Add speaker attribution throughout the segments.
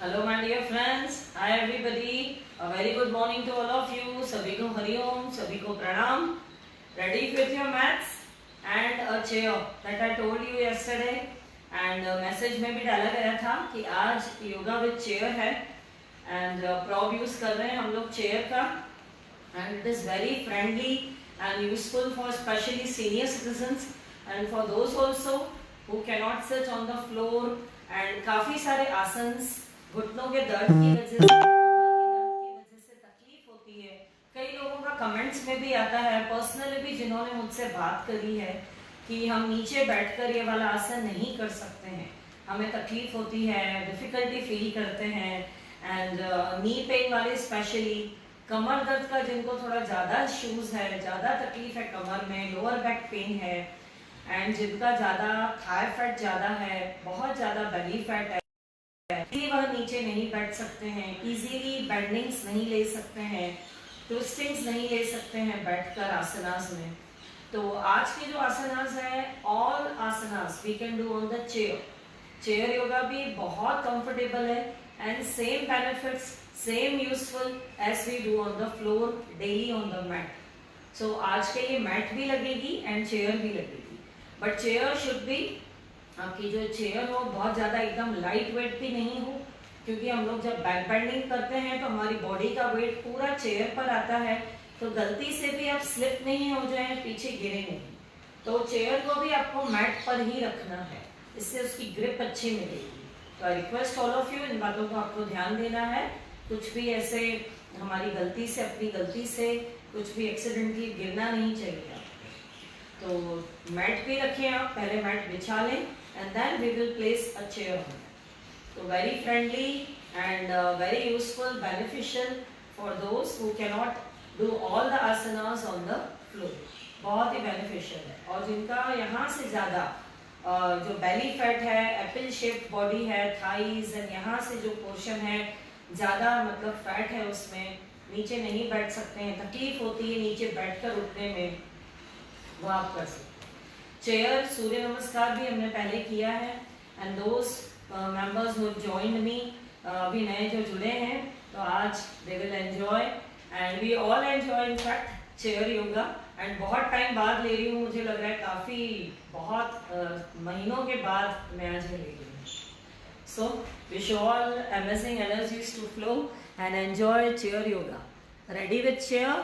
Speaker 1: Hello my dear friends, hi everybody, a very good morning to all of you. सभी को हरिओम, सभी को प्रणाम. Ready with your maths and a chair that I told you yesterday and message में भी डाला गया था कि आज योगा विद चेयर है and प्रॉब यूज कर रहे हैं हम लोग चेयर का and it is very friendly and useful for especially senior citizens and for those also who cannot sit on the floor and काफी सारे आसन्स घुटनों के दर्द की वजह से तकलीफ होती है. कई लोगों का कमेंट्स में भी आता है, पर्सनली भी जिन्होंने मुझसे बात करी है कि हम नीचे बैठकर ये वाला आसन नहीं कर सकते हैं, हमें तकलीफ होती है, डिफिकल्टी फील करते हैं एंड नी पेन वाले स्पेशली, कमर दर्द का जिनको थोड़ा ज़्यादा इश्यूज है, ज़्यादा तकलीफ है कमर में, लोअर बैक पेन है एंड जिनका ज़्यादा थाई फैट ज़्यादा है, बहुत ज़्यादा बेली फैट है, वह नीचे नहीं बैठ सकते हैं, इजीली बेंडिंग्स नहीं ले सकते हैं, ट्विस्टिंग्स नहीं ले सकते हैं बैठकर आसनास में. तो आज के जो आसनास है, all asanas we can do on the chair. Chair yoga भी बहुत कंफर्टेबल है and same benefits, same useful as we do on the floor daily on the mat. So आज के लिए मैट भी लगेगी एंड चेयर भी लगेगी, बट चेयर शुड बी, आपकी जो चेयर हो बहुत ज़्यादा एकदम लाइट वेट भी नहीं हो, क्योंकि हम लोग जब बैक बेंडिंग करते हैं तो हमारी बॉडी का वेट पूरा चेयर पर आता है, तो गलती से भी आप स्लिप नहीं हो जाए, पीछे गिरे नहीं. तो चेयर को भी आपको मैट पर ही रखना है, इससे उसकी ग्रिप अच्छी मिलेगी. तो I request all of you, इन बातों को आपको ध्यान देना है. कुछ भी ऐसे हमारी गलती से, अपनी गलती से कुछ भी एक्सीडेंटली गिरना नहीं चाहिए. तो मैट भी रखें आप, पहले मैट बिछा लें and then we will place a chair on it. So very friendly and very useful, beneficial for those who cannot do all the asanas on the floor. बहुत ही beneficial है. और जिनका यहाँ से ज़्यादा जो belly fat है, apple shaped body है, thighs and यहाँ से जो portion है ज़्यादा, मतलब fat है उसमें, नीचे नहीं बैठ सकते हैं, तकलीफ होती है नीचे बैठकर उठने में, वो आप कर सकते हैं. चेयर सूर्य नमस्कार भी हमने पहले किया है and those members who joined me, अभी नए जो जुड़े हैं, तो आज they will enjoy and we all enjoy in fact chair yoga. And बहुत टाइम बाद ले रही हूँ, मुझे लग रहा है काफ़ी बहुत महीनों के बाद मैं आज ले रही हूँ. So wish all amazing energies to flow and enjoy chair yoga. Ready with chair?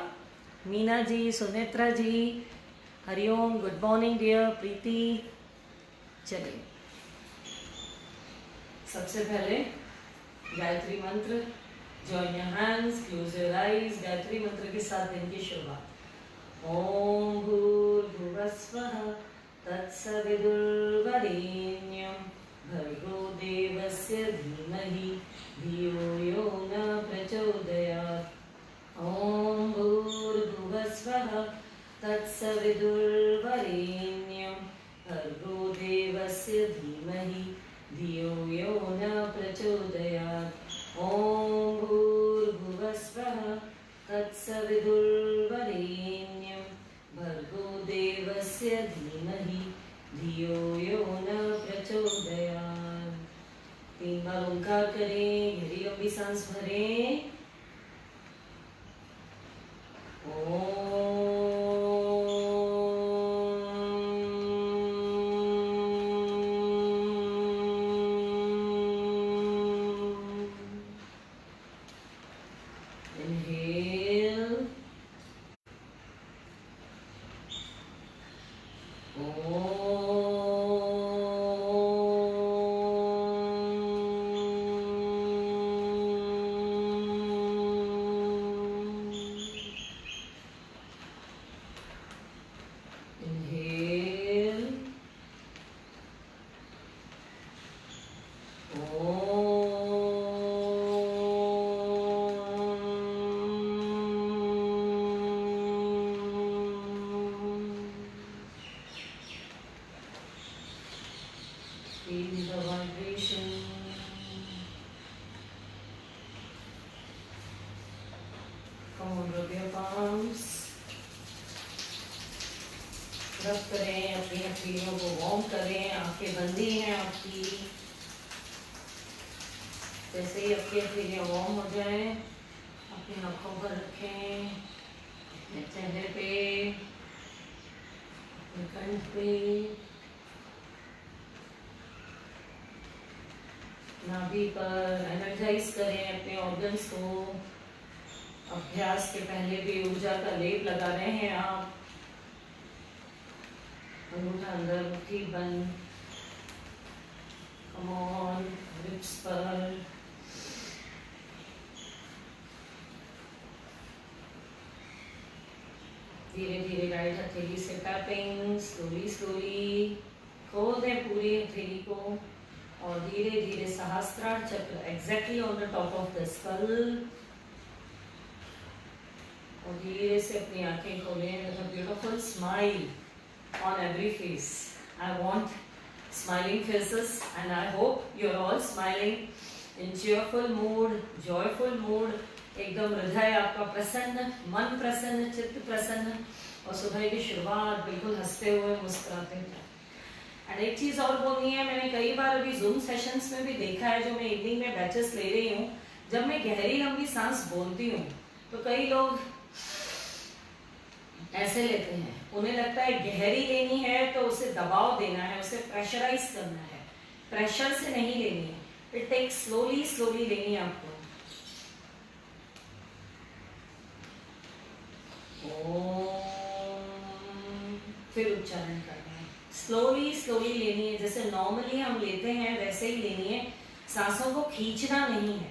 Speaker 1: Meena ji, Sunetra ji, Hariom, good morning dear Preeti. चलिए सबसे पहले Gayatri Mantra. Join your hands, close your eyes. Gayatri Mantra के साथ दिन की शुरुआत. ओम भूर्भुवस्वः तत्सवितुर्वरेण्यं भर्गो देवस्य धीमहि धियो यो न प्रचोदयात्. ओम भूर्भुवस्वः तत्सवितुर्वरेण्यं भर्गो देवस्य धीमहि धियो यो न प्रचोदयात्. ओम भूर्भुवस्वः तत्सवितुर्वरेण्यं भर्गो देवस्य धीमहि धियो यो न प्रचोदयात्. 3 बार ओंकार करें, गहरी लंबी सांस भरें. रब करें, अपनी हथेलियों को वार्म करें. आंखें बंदी हैं आपकी, जैसे ही आपके हथेलियाँ वार्म हो जाए, अपनी आँखों पर रखें, अपने चेहरे पे, अपने कंठ पे, नाभि पर एनर्जाइज करें अपने ऑर्गन्स को। अभ्यास के पहले भी ऊर्जा का लेप लगा रहे हैं आप। अंगूठा अंदर, मुट्ठी बंद। कम ऑन, लिप्स पर। धीरे धीरे राइट हथेली से टैपिंग, स्लोली स्लोली खोल दें पूरी हथेली को और धीरे धीरे सहस्त्रार चक्र exactly on the top of the skull. और धीरे से अपनी आंखें खोलें with a beautiful smile on every face. I want smiling faces and I hope you're all smiling in cheerful mood, joyful mood. एकदम हृदय आपका प्रसन्न, मन प्रसन्न, चित्त प्रसन्न और सुबह की शुरुआत बिल्कुल हंसते हुए, मुस्कुराते हुए। और एक चीज और बोलनी है, मैंने कई बार अभी जूम सेशंस में भी देखा है, जो मैं इवनिंग में बैचेस ले रही हूँ, जब मैं गहरी लंबी सांस बोलती हूँ तो कई लोग ऐसे लेते हैं, उन्हें लगता है गहरी लेनी है तो उसे दबाव देना है, उसे प्रेशराइज करना है। प्रेशर से नहीं लेनी है, इट टेक्स स्लोली स्लोली लेनी है आपको। फिर उच्चारण करना है, स्लोली स्लोली लेनी है, जैसे नॉर्मली हम लेते हैं वैसे ही लेनी है। सांसों को खींचना नहीं है,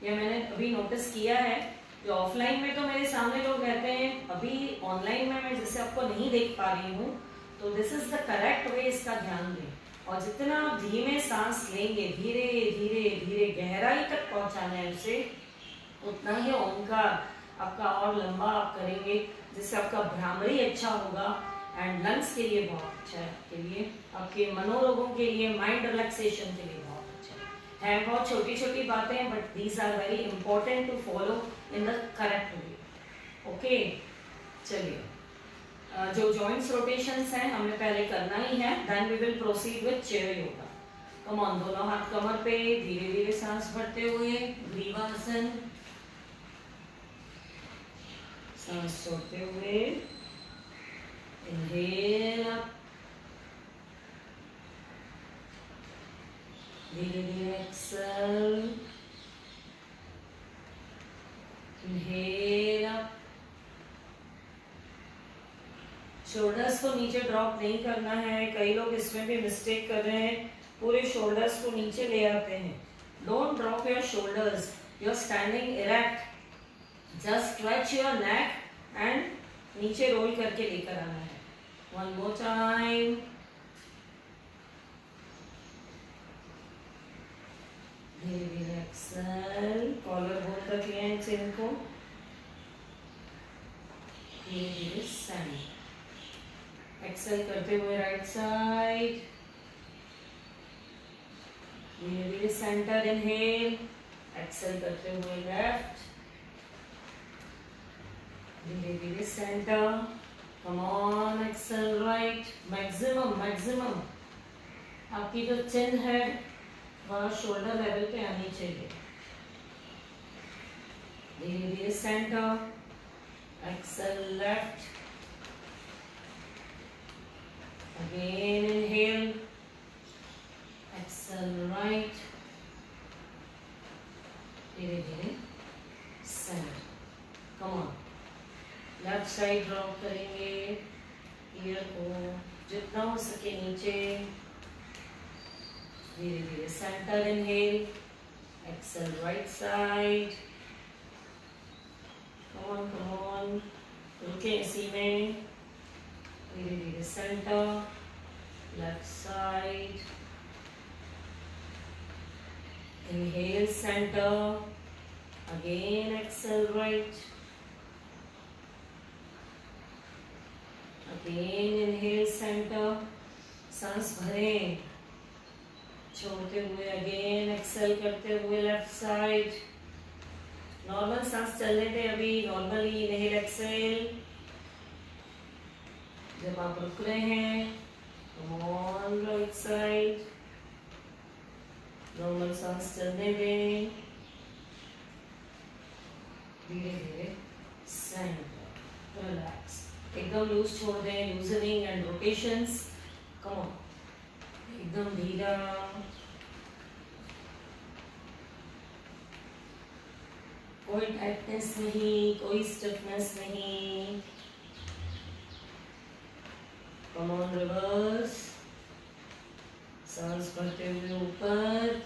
Speaker 1: यह मैंने अभी नोटिस किया है। जो ऑफलाइन में तो मेरे सामने लोग रहते हैं, अभी ऑनलाइन में मैं जैसे आपको नहीं देख पा रही हूँ, तो दिस इज द करेक्ट वे, इसका ध्यान दें। और जितना आप धीमे सांस लेंगे, धीरे धीरे धीरे गहराई तक पहुंचाना है उसे, उतना ही ओंकार आपका और लंबा आप करेंगे, जिससे आपका भ्रामरी अच्छा होगा एंड लंग्स के लिए बहुत अच्छा है, आपके लिए, आपके मनोरोगों के लिए, माइंड रिलैक्सेशन के लिए बहुत अच्छा है। बहुत छोटी छोटी बातें, but these are very important to follow in the correct way. Okay, चलिए, जो जॉइंट्स रोटेशंस हैं हमें पहले करना ही है, then we will proceed with chair yoga. Come on, दोनों हाथ कमर पे, धीरे धीरे सांस भरते हुए ग्रीवासन, सांस छोड़ते हुए इनहेल अप, धीरे धीरे एक्सेल, इनहेल अप। शोल्डर्स को नीचे ड्रॉप नहीं करना है, कई लोग इसमें भी मिस्टेक कर रहे हैं, पूरे शोल्डर्स को नीचे ले आते हैं। Don't drop your shoulders, you are standing erect, just stretch your neck and नीचे रोल करके लेकर आना है। वन मोर टाइम, धीरे धीरे एक्सेल, कॉलर बोन तक ले आए चिन को, धीरे धीरे सेंटर, एक्सेल करते हुए राइट साइड, धीरे धीरे सेंटर इनहेल, एक्सेल करते हुए लेफ्ट, धीरे धीरे centre, come on, exhale right, maximum maximum आपकी जो चिन है वह शोल्डर लेवल पे आनी चाहिए। धीरे धीरे centre, exhale left, again inhale, exhale right, धीरे धीरे centre, come on, left side drop करेंगे, ईयर को जितना हो सके नीचे, धीरे धीरे centre inhale, exhale right side, come on, रुके इसी में, धीरे धीरे centre, left side, inhale centre, again exhale right, again inhale centre, सांस भरें, छोड़ते हुए अगेन एक्सेल करते हुए लेफ्ट साइड, नॉर्मल सांस चलने दें अभी, नॉर्मली इनहेल एक्सेल। जब आप रुक रहे हैं, come on right side, normal सांस चलने दें, धीरे धीरे सेंटर, रिलैक्स, एकदम लूज छोड़ दें, loosening and rotations, come on, एकदम धीरा, कोई टाइटनेस नहीं, कोई स्टिफनेस नहीं, कम ऑन, रिवर्स, सांस भरते हुए ऊपर,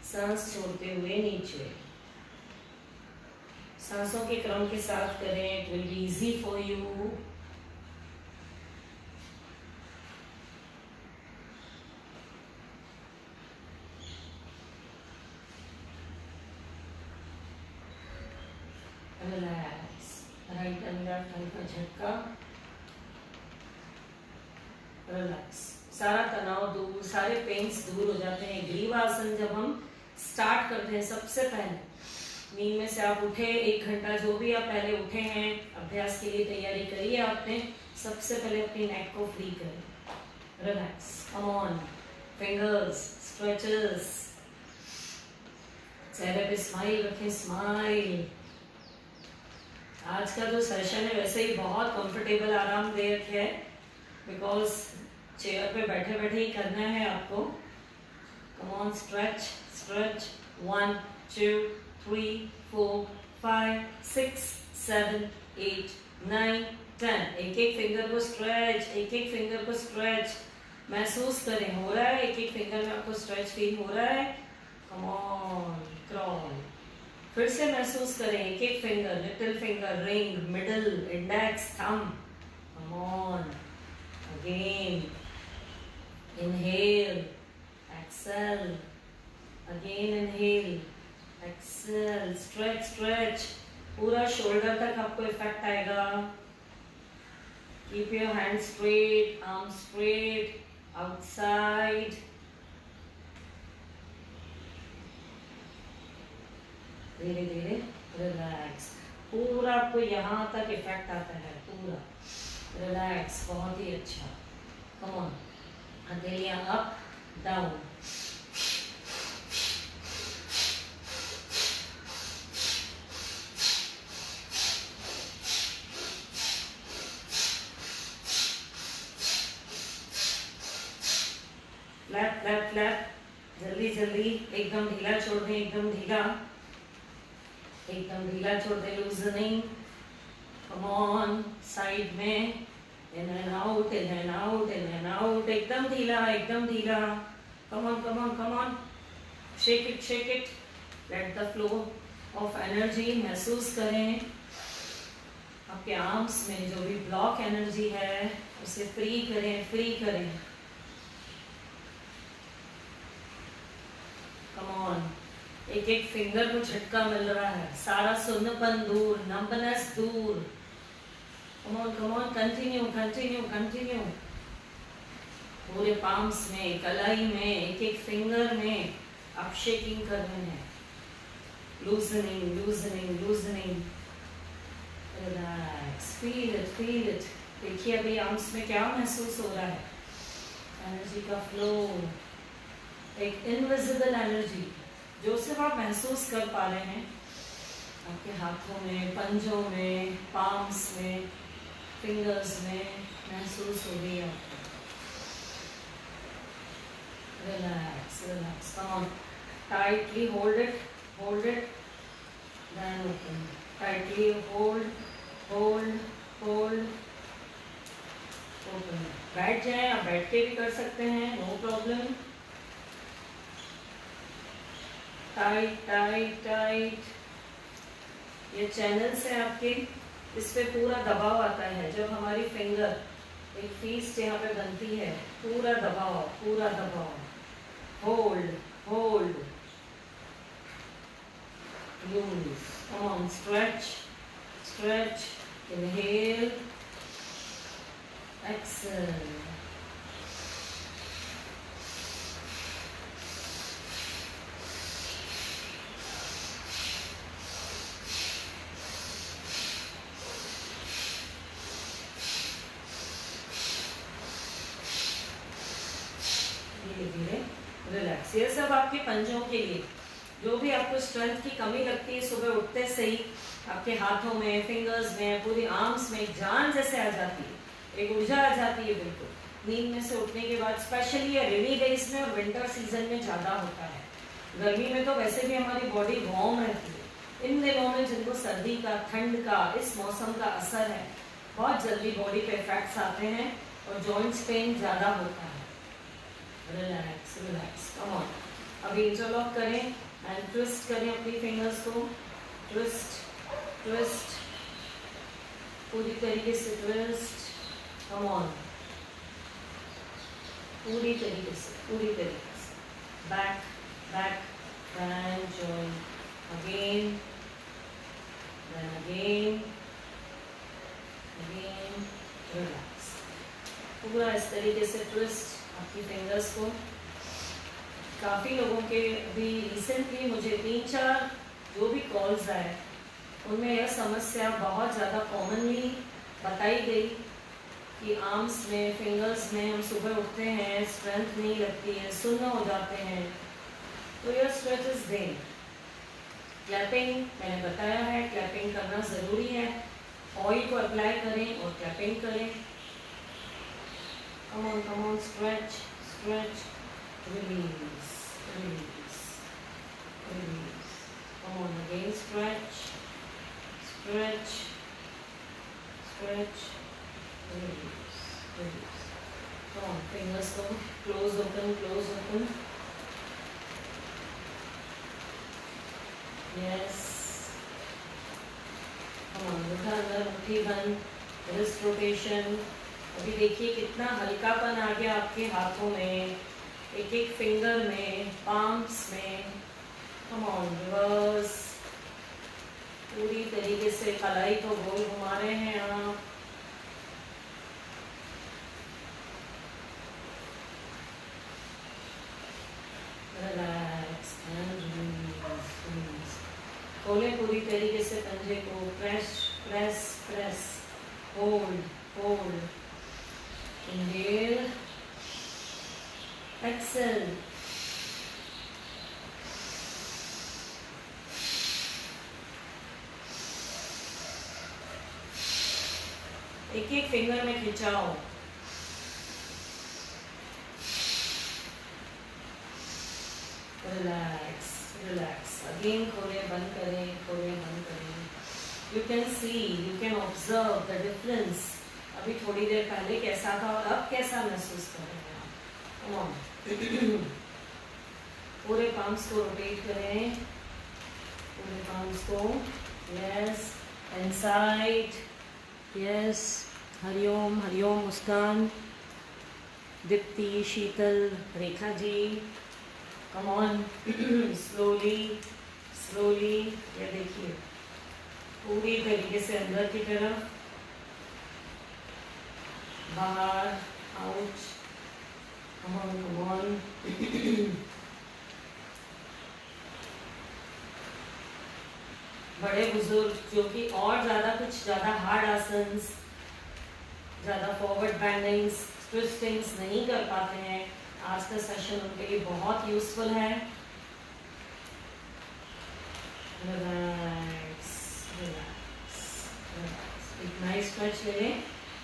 Speaker 1: सांस छोड़ते हुए नीचे, सांसों के क्रम के साथ करें, it will be easy for you. Relax, right and left हल्का झटका, रिलैक्स, सारा तनाव दूर, सारे पेन्स दूर हो जाते हैं। ग्रीवासन जब हम स्टार्ट करते हैं, सबसे पहले नींद में से आप उठे, 1 घंटा जो भी आप पहले उठे हैं, अभ्यास के लिए तैयारी करिए आपने, सबसे पहले अपनी नेक को फ्री करें, relax, come on, fingers, stretches, चेहरे पे स्माइल रखें, स्माइल। आज का जो सेशन है वैसे ही बहुत कंफर्टेबल, आरामदायक है, बिकॉज चेयर पे बैठे बैठे ही करना है आपको। कम ऑन, स्ट्रेच, स्ट्रेच, 1 2 3 4 5 6 7 8 9 10, एक एक फिंगर को स्ट्रेच, एक एक फिंगर को स्ट्रेच महसूस करें, हो रहा है, एक एक फिंगर में आपको स्ट्रेच फील हो रहा है। कम ऑन, क्रॉल, फिर से महसूस करें, एक एक finger, little finger, ring, middle, index, thumb, come on, again, inhale, exhale, again inhale, exhale, stretch, stretch, पूरा शोल्डर तक आपको इफेक्ट आएगा। Keep your hand straight, arm straight, outside, धीरे धीरे रिलैक्स, पूरा आपको यहाँ तक इफेक्ट आता है, पूरा रिलैक्स, बहुत ही अच्छा। कम ऑन, हथेलियाँ up down, flap flap flap, जल्दी जल्दी, एकदम ढीला छोड़ दें, एकदम ढीला, एकदम ढीला छोड़ दे, लूजनिंग, कम ऑन, साइड में, in and out, in and out, in and out, एकदम ढीला, एकदम ढीला, कम on come on come on, shake it, let the flow of energy महसूस करें, आपके आर्म्स में जो भी ब्लॉक एनर्जी है उसे फ्री करें, फ्री करें, कम ऑन, एक एक फिंगर को झटका मिल रहा है, सारा सुन्नपन दूर, नंबनेस दूर, come on, continue continue continue, पूरे पाम्स में, कलाई में, एक एक फिंगर में आप शेकिंग कर रहे हैं, loosening loosening loosening, relax, feel it, देखिए अभी आर्म्स में क्या महसूस हो रहा है, एनर्जी का फ्लो, एक इनविजिबल एनर्जी जो सिर्फ आप महसूस कर पा रहे हैं, आपके हाथों में, पंजों में, पाम्स में, फिंगर्स में महसूस हो रही है आपको, relax relax, come on, tightly hold it, then open, tightly hold, open, बैठ जाएं, आप बैठ के भी कर सकते हैं, नो प्रॉब्लम, टाइट, ये चैनल्स है आपके, इस पे पूरा दबाव आता है, जब हमारी फिंगर एक फीस्ट यहाँ पे बनती है, पूरा दबाव, hold, loose, come on, stretch, inhale, exhale, धीरे धीरे रिलैक्स, ये सिर्फ आपके पंजों के लिए। जो भी आपको स्ट्रेंथ की कमी लगती है सुबह उठते से ही, आपके हाथों में, फिंगर्स में, पूरी आर्म्स में जान जैसे आ जाती है, एक ऊर्जा आ जाती है बिल्कुल नींद में से उठने के बाद। स्पेशली ये रेनी डेज में और विंटर सीजन में ज़्यादा होता है। गर्मी में तो वैसे भी हमारी बॉडी वार्म रहती है। इन दिनों में जिनको सर्दी का, ठंड का, इस मौसम का असर है, बहुत जल्दी बॉडी पे इफेक्ट्स आते हैं और जॉइंट्स पेन ज़्यादा होता है। Relax relax, come on. अभी इंटरलॉक करें एंड ट्विस्ट करें अपनी फिंगर्स को। ट्विस्ट ट्विस्ट, पूरी तरीके से ट्विस्ट, कम ऑन, पूरी तरीके से, पूरी तरीके से। Back back and join again, then again again, relax. पूरा इस तरीके से ट्विस्ट आपकी फिंगर्स को। काफ़ी लोगों के अभी रिसेंटली मुझे 3-4 जो भी कॉल्स आए उनमें यह समस्या बहुत ज़्यादा कॉमनली बताई गई कि आर्म्स में, फिंगर्स में हम सुबह उठते हैं, स्ट्रेंथ नहीं लगती है, सुन्न हो जाते हैं। तो यह स्ट्रेच इज देन। क्लैपिंग मैंने बताया है, क्लैपिंग करना ज़रूरी है। ऑयल को अप्लाई करें और क्लैपिंग करें। कम on, stretch stretch, release release release, come on again, stretch stretch, stretch, release, release. Come on, fingers go close, open, close, open. Yes. Come on, मुट्ठी अंदर, मुट्ठी बंद, wrist rotation. अभी देखिए कितना हल्कापन आ गया आपके हाथों में, एक एक फिंगर में, पाम्स में। Come on, reverse. पूरी तरीके से कलाई को गोल घुमा रहे हैं आप। Relax and release. खोलें पूरी तरीके से पंजे को। Press press press, hold hold, inhale, exhale. एक एक फिंगर में खिंचाओ। रिलैक्स रिलैक्स, अगेन खोलें बंद करें, खोलें बंद करें। You can see, you can observe the difference. अभी थोड़ी देर पहले कैसा था और अब कैसा महसूस कर रहे हैं आप। कम ऑन, पूरे पाम्स को रोटेट करें, पूरे पाम्स को। Yes, inside, yes. Hariom Hariom Muskan, Deepti, Sheetal, Rekha ji. Come on, slowly slowly. ये देखिए पूरी तरीके से अंदर की तरफ, बाहर, out. Come on come on. बड़े बुजुर्ग जो कि और ज़्यादा हार्ड आसन्स, ज़्यादा फॉरवर्ड बेंडिंग्स, ट्विस्टिंग्स नहीं कर पाते हैं, आज का सेशन उनके लिए बहुत यूजफुल है। रिलैक्स रिलैक्स रिलैक्स, एक नाइस स्ट्रेच ले लें।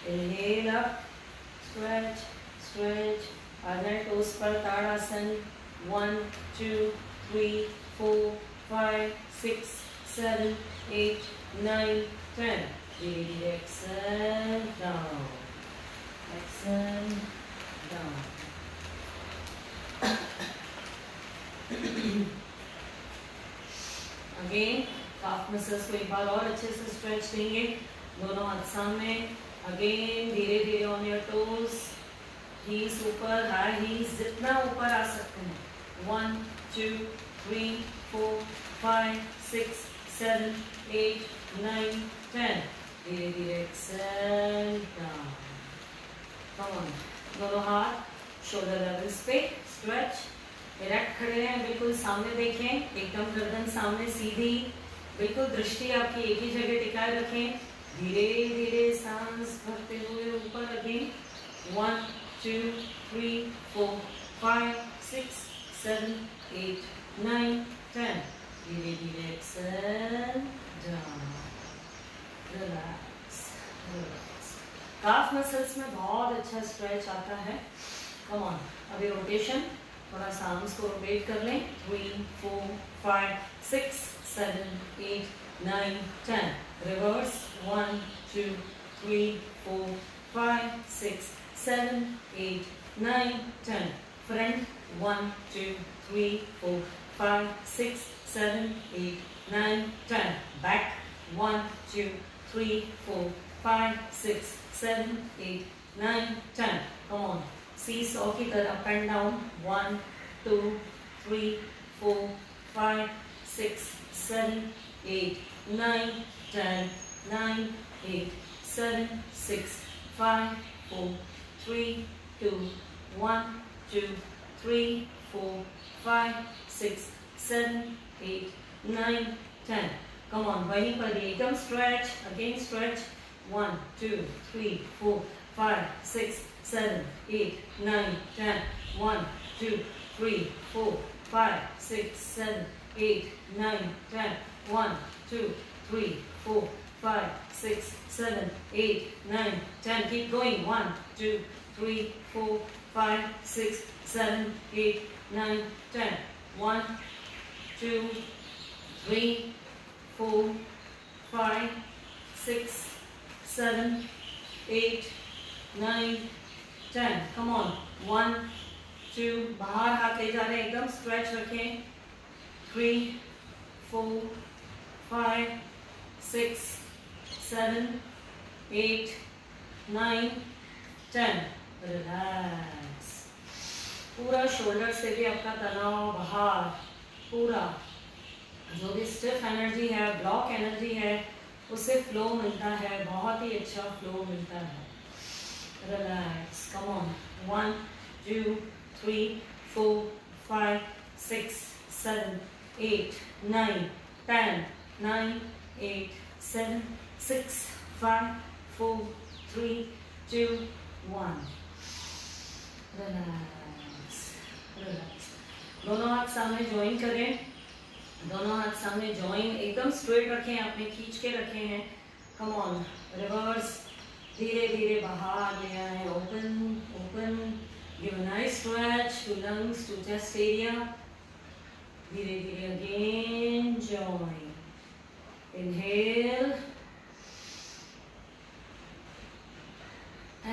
Speaker 1: इनहेल अप, स्ट्रेच स्ट्रेच, आधे टोस पर ताड़ासन। 1 2 3 4 5 6 7 8 9 10। धीरे धीरे exhale down, exhale down. Again काफ मसल्स को एक बार और अच्छे से स्ट्रेच देंगे। दोनों हाथ सामने। अगेन धीरे धीरे ऑन योर टोज, हील्स ऊपर, हाई हील्स जितना ऊपर आ सकते हैं। 1 2 3 4 5 6 7 8 9 10। धीरे धीरे एक्सेल डाउन। कम ऑन, दोनों हाथ शोल्डर लेवल्स पे, स्ट्रेच। इरेक्ट खड़े हैं, बिल्कुल सामने देखें, एकदम गर्दन सामने सीधी, बिल्कुल दृष्टि आपकी एक ही जगह टिकाए रखें। धीरे धीरे सांस भरते हुए ऊपर अगेन। 1 2 3 4 5 6 7 8 9 10 धीरे धीरे एक्सेल डाउन रिलैक्स रिलैक्स काफ मसल्स में बहुत अच्छा स्ट्रेच आता है कम ऑन अभी रोटेशन थोड़ा सा आर्म्स को रोटेट कर लें 3 4 5 6 7 8 9 10 reverse 1 2 3 4 5 6 7 8 9 10 front 1 2 3 4 5 6 7 8 9 10 back 1 2 3 4 5 6 7 8 9 10 come on seesaw की तरह up and down 1 2 3 4 5 6 7 8 9 10 9 8 7 6 5 4 3 2 1 2 3 4 5 6 7 8 9 10 come on वहीं पर एकदम stretch again stretch 1 2 3 4 5 6 7 8 9 10 1 2 3 4 5 6 7 8 9 10 1 2 3 4 5 6 7 8 9 10 keep going 1 2 3 4 5 6 7 8 9 10 1 2 3 4 5 6 7 8 9 10 come on 1 2 बाहर हाथ ले जा रहे हैं एकदम स्ट्रेच रखें 3 4 5 6 7 8 9 10 रिलैक्स पूरा शोल्डर से भी आपका तनाव बाहर पूरा जो भी स्टिफ एनर्जी है ब्लॉक एनर्जी है उससे फ्लो मिलता है बहुत ही अच्छा फ्लो मिलता है relax come on 1 2 3 4 5 6 7 8 9 10 9 8 7 6 5 4 3 2 1 relax relax दोनों हाथ सामने ज्वाइन करें दोनों हाथ सामने ज्वाइन एकदम स्ट्रेट रखें आपने खींच के रखे हैं कम ऑन रिवर्स धीरे धीरे बाहर ले आए open open give a nice stretch to lungs to chest area धीरे धीरे again join inhale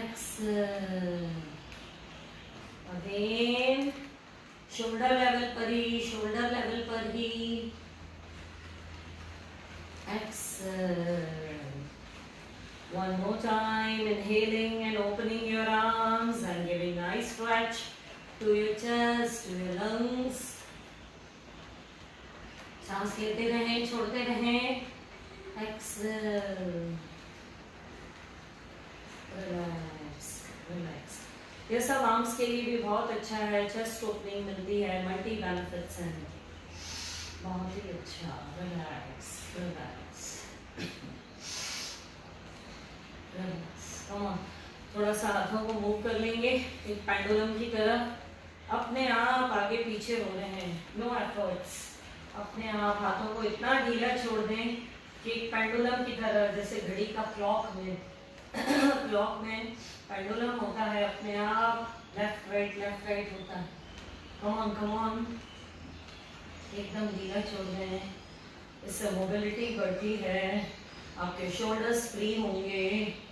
Speaker 1: exhale again shoulder level पर ही exhale one more time inhaling and opening your arms and giving nice stretch to your chest to your lungs सांस लेते रहें छोड़ते रहें exhale relax relax ये सब आर्म्स के लिए भी बहुत अच्छा है चेस्ट ओपनिंग मिलती है मल्टी बेनिफिट्स हैं बहुत ही अच्छा relax relax relax come on थोड़ा सा हाथों को मूव कर लेंगे एक पेंडुलम की तरह अपने आप आगे पीछे हो रहे हैं नो एफर्ट्स अपने आप हाथों को इतना ढीला छोड़ दें कि एक पेंडुलम की तरह जैसे घड़ी का क्लॉक में पेंडुलम होता है अपने आप लेफ्ट राइट होता है कम ऑन एकदम ढीला छोड़ रहे हैं इससे मोबिलिटी बढ़ती है आपके शोल्डर्स फ्री होंगे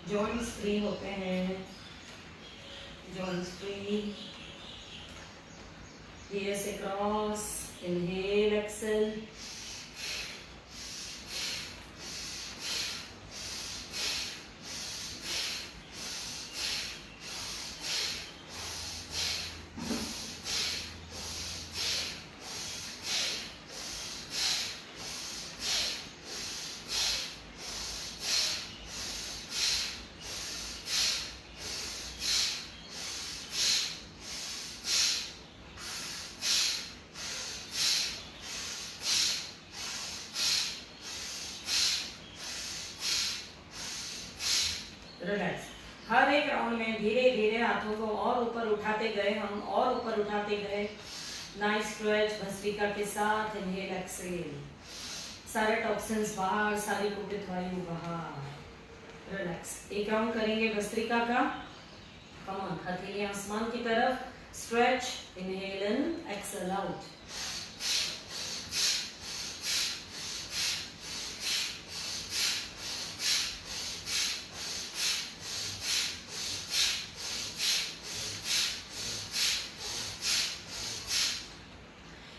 Speaker 1: जॉइंट्स फ्री होते हैं जॉइंट्स फ्री धीरे से क्रॉस इनहेल एक्सेल रिलैक्स हर एक राउंड में धीरे धीरे हाथों को और ऊपर उठाते गए हम और ऊपर उठाते गए नाइस स्ट्रेच भस्त्रिका के साथ, इनहेल एक्सहेल, सारे टॉक्सिन्स बाहर, सारी कुपित वायु बाहर, रिलैक्स। एक राउंड करेंगे भस्त्रिका का, कम ऑन, हथेलियां आसमान की तरफ, स्ट्रेच, इनहेल इन, एक्सहेल आउट।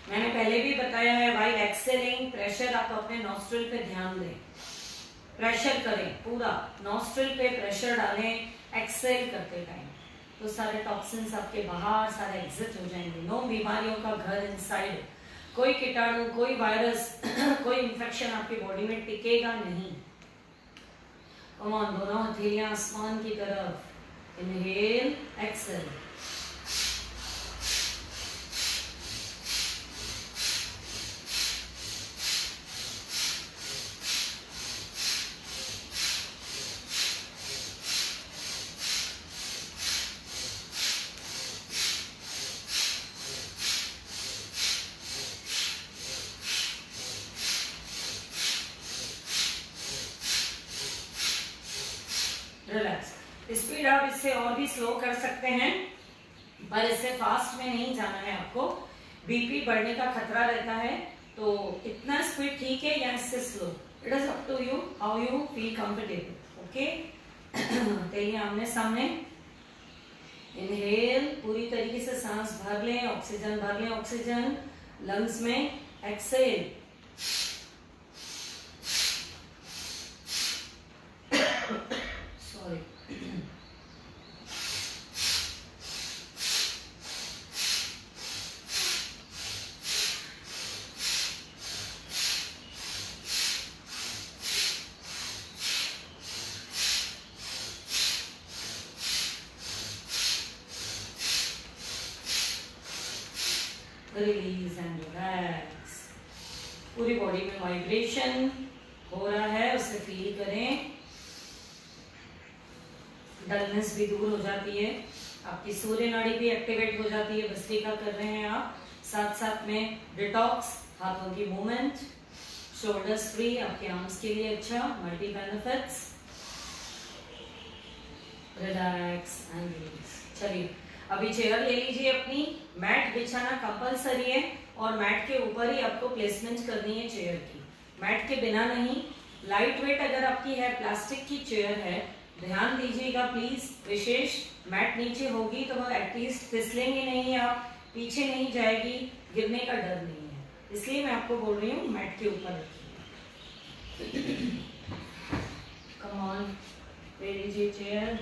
Speaker 1: मैंने पहले भी बताया है, वाइल एक्सेलिंग प्रेशर आप अपने नॉस्ट्रिल पे ध्यान दें, प्रेशर करें, पूरा नॉस्ट्रिल पे प्रेशर डालें एक्सेल करते टाइम, तो सारे टॉक्सिन्स आपके बाहर सारे एग्जिट हो जाएंगे। नो बीमारियों का घर इनसाइड, कोई कीटाणु, कोई वायरस कोई इंफेक्शन आपकी बॉडी में टिकेगा नहीं। कम ऑन, दोनों हथेलियां आसमान की तरफ, इनहेल एक्सेल, रिलैक्स। स्पीड आप इससे और भी स्लो कर सकते हैं, पर इससे फास्ट में नहीं जाना है आपको, बीपी बढ़ने का खतरा रहता है, तो इतना स्पीड ठीक है या इससे slow, it is up to you, how you feel comfortable. Okay, तेलियां आमने सामने, इनहेल, पूरी तरीके से सांस भर लें, ऑक्सीजन भर लें, ऑक्सीजन लंग्स में, exhale, sorry, release and relax. पूरी बॉडी में वाइब्रेशन हो रहा है, उसे फील करें, डलनेस भी दूर हो जाती है, आपकी सूर्य नाड़ी भी एक्टिवेट हो जाती है, भस्त्रिका कर रहे हैं आप, साथ साथ में डिटॉक्स, हाथों की मूवमेंट, शोल्डर्स फ्री, आपके आर्म्स के लिए अच्छा, multi benefits, relax and release. चलिए अभी चेयर ले लीजिए अपनी, मैट बिछाना कंपलसरी है और मैट के ऊपर ही आपको प्लेसमेंट करनी है चेयर की, मैट के बिना नहीं। लाइट वेट अगर आपकी है, प्लास्टिक की चेयर है, ध्यान दीजिएगा प्लीज, विशेष मैट नीचे होगी तो वो एटलीस्ट फिसलेंगे नहीं, आप पीछे नहीं जाएगी, गिरने का डर नहीं है, इसलिए मैं आपको बोल रही हूँ मैट के ऊपर रखिए। कम ऑन, ले लीजिए चेयर,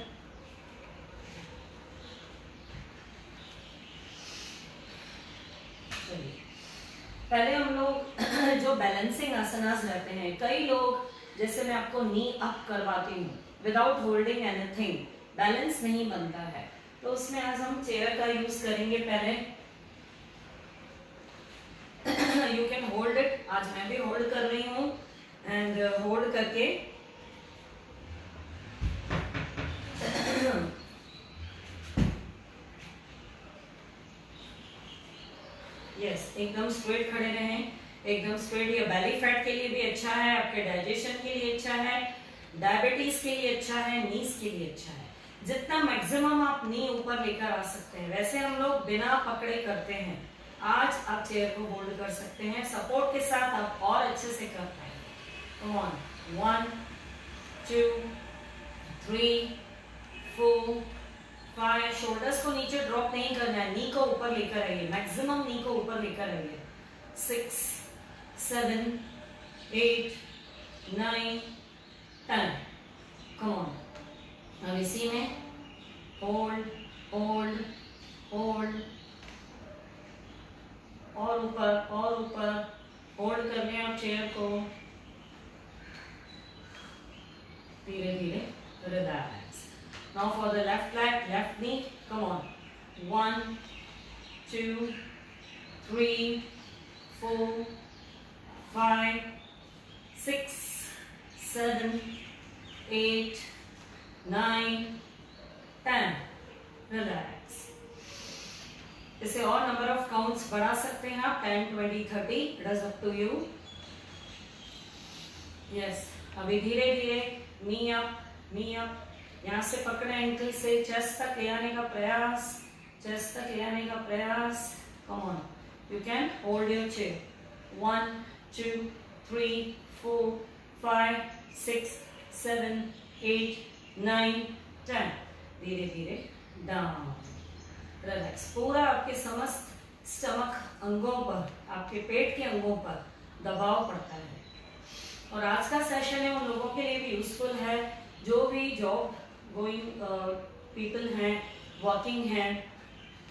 Speaker 1: पहले हम लोग जो बैलेंसिंग आसनास रहते हैं, कई लोग, जैसे मैं आपको नी अप करवाती हूँ विदाउट होल्डिंग एनीथिंग, बैलेंस नहीं बनता है, तो उसमें आज हम चेयर का यूज करेंगे। पहले यू कैन होल्ड इट, आज मैं भी होल्ड कर रही हूँ, एंड होल्ड करके यस, एकदम स्ट्रेट खड़े रहें, एकदम स्ट्रेट। ये बेली फैट के लिए भी अच्छा है, आपके डाइजेशन के लिए अच्छा है, डायबिटीज के लिए अच्छा है, नीज के लिए अच्छा है। जितना मैक्सिमम आप नी ऊपर लेकर आ सकते हैं, वैसे हम लोग बिना पकड़े करते हैं, आज आप चेयर को होल्ड कर सकते हैं, सपोर्ट के साथ आप और अच्छे से कर पाएंगे। कम ऑन, 1 2 3 4 5, शोल्डर्स को नीचे ड्रॉप नहीं करना है, नी को ऊपर लेकर आइए, मैक्सिमम नी को ऊपर लेकर आइए, 6 7 8 9 10, कम ऑन। अब इसी में होल्ड होल्ड होल्ड, और ऊपर होल्ड कर लें आप चेयर को, धीरे धीरे relax. Now for the left leg, left knee, come on, 1 2 3 4 5 6 7 8 9 10, relax. इसे और नंबर ऑफ काउंट्स बढ़ा सकते हैं आप, 10, 20, 30, it is up to you. Yes, अभी धीरे धीरे नी अप, नी अप, यहाँ से पकड़े एंकल से, चेस्ट तक ले आने का प्रयास, चेस्ट तक ले आने का प्रयास। कम on, you can hold your chair. 1, 2, 3, 4, 5, 6, 7, 8, 9, 10। धीरे धीरे डाउन, रिलैक्स। पूरा आपके समस्त स्टमक अंगों पर, आपके पेट के अंगों पर दबाव पड़ता है। और आज का सेशन है उन लोगों के लिए भी यूजफुल है जो भी जॉब गोइंग पीपल हैं, वर्किंग हैं,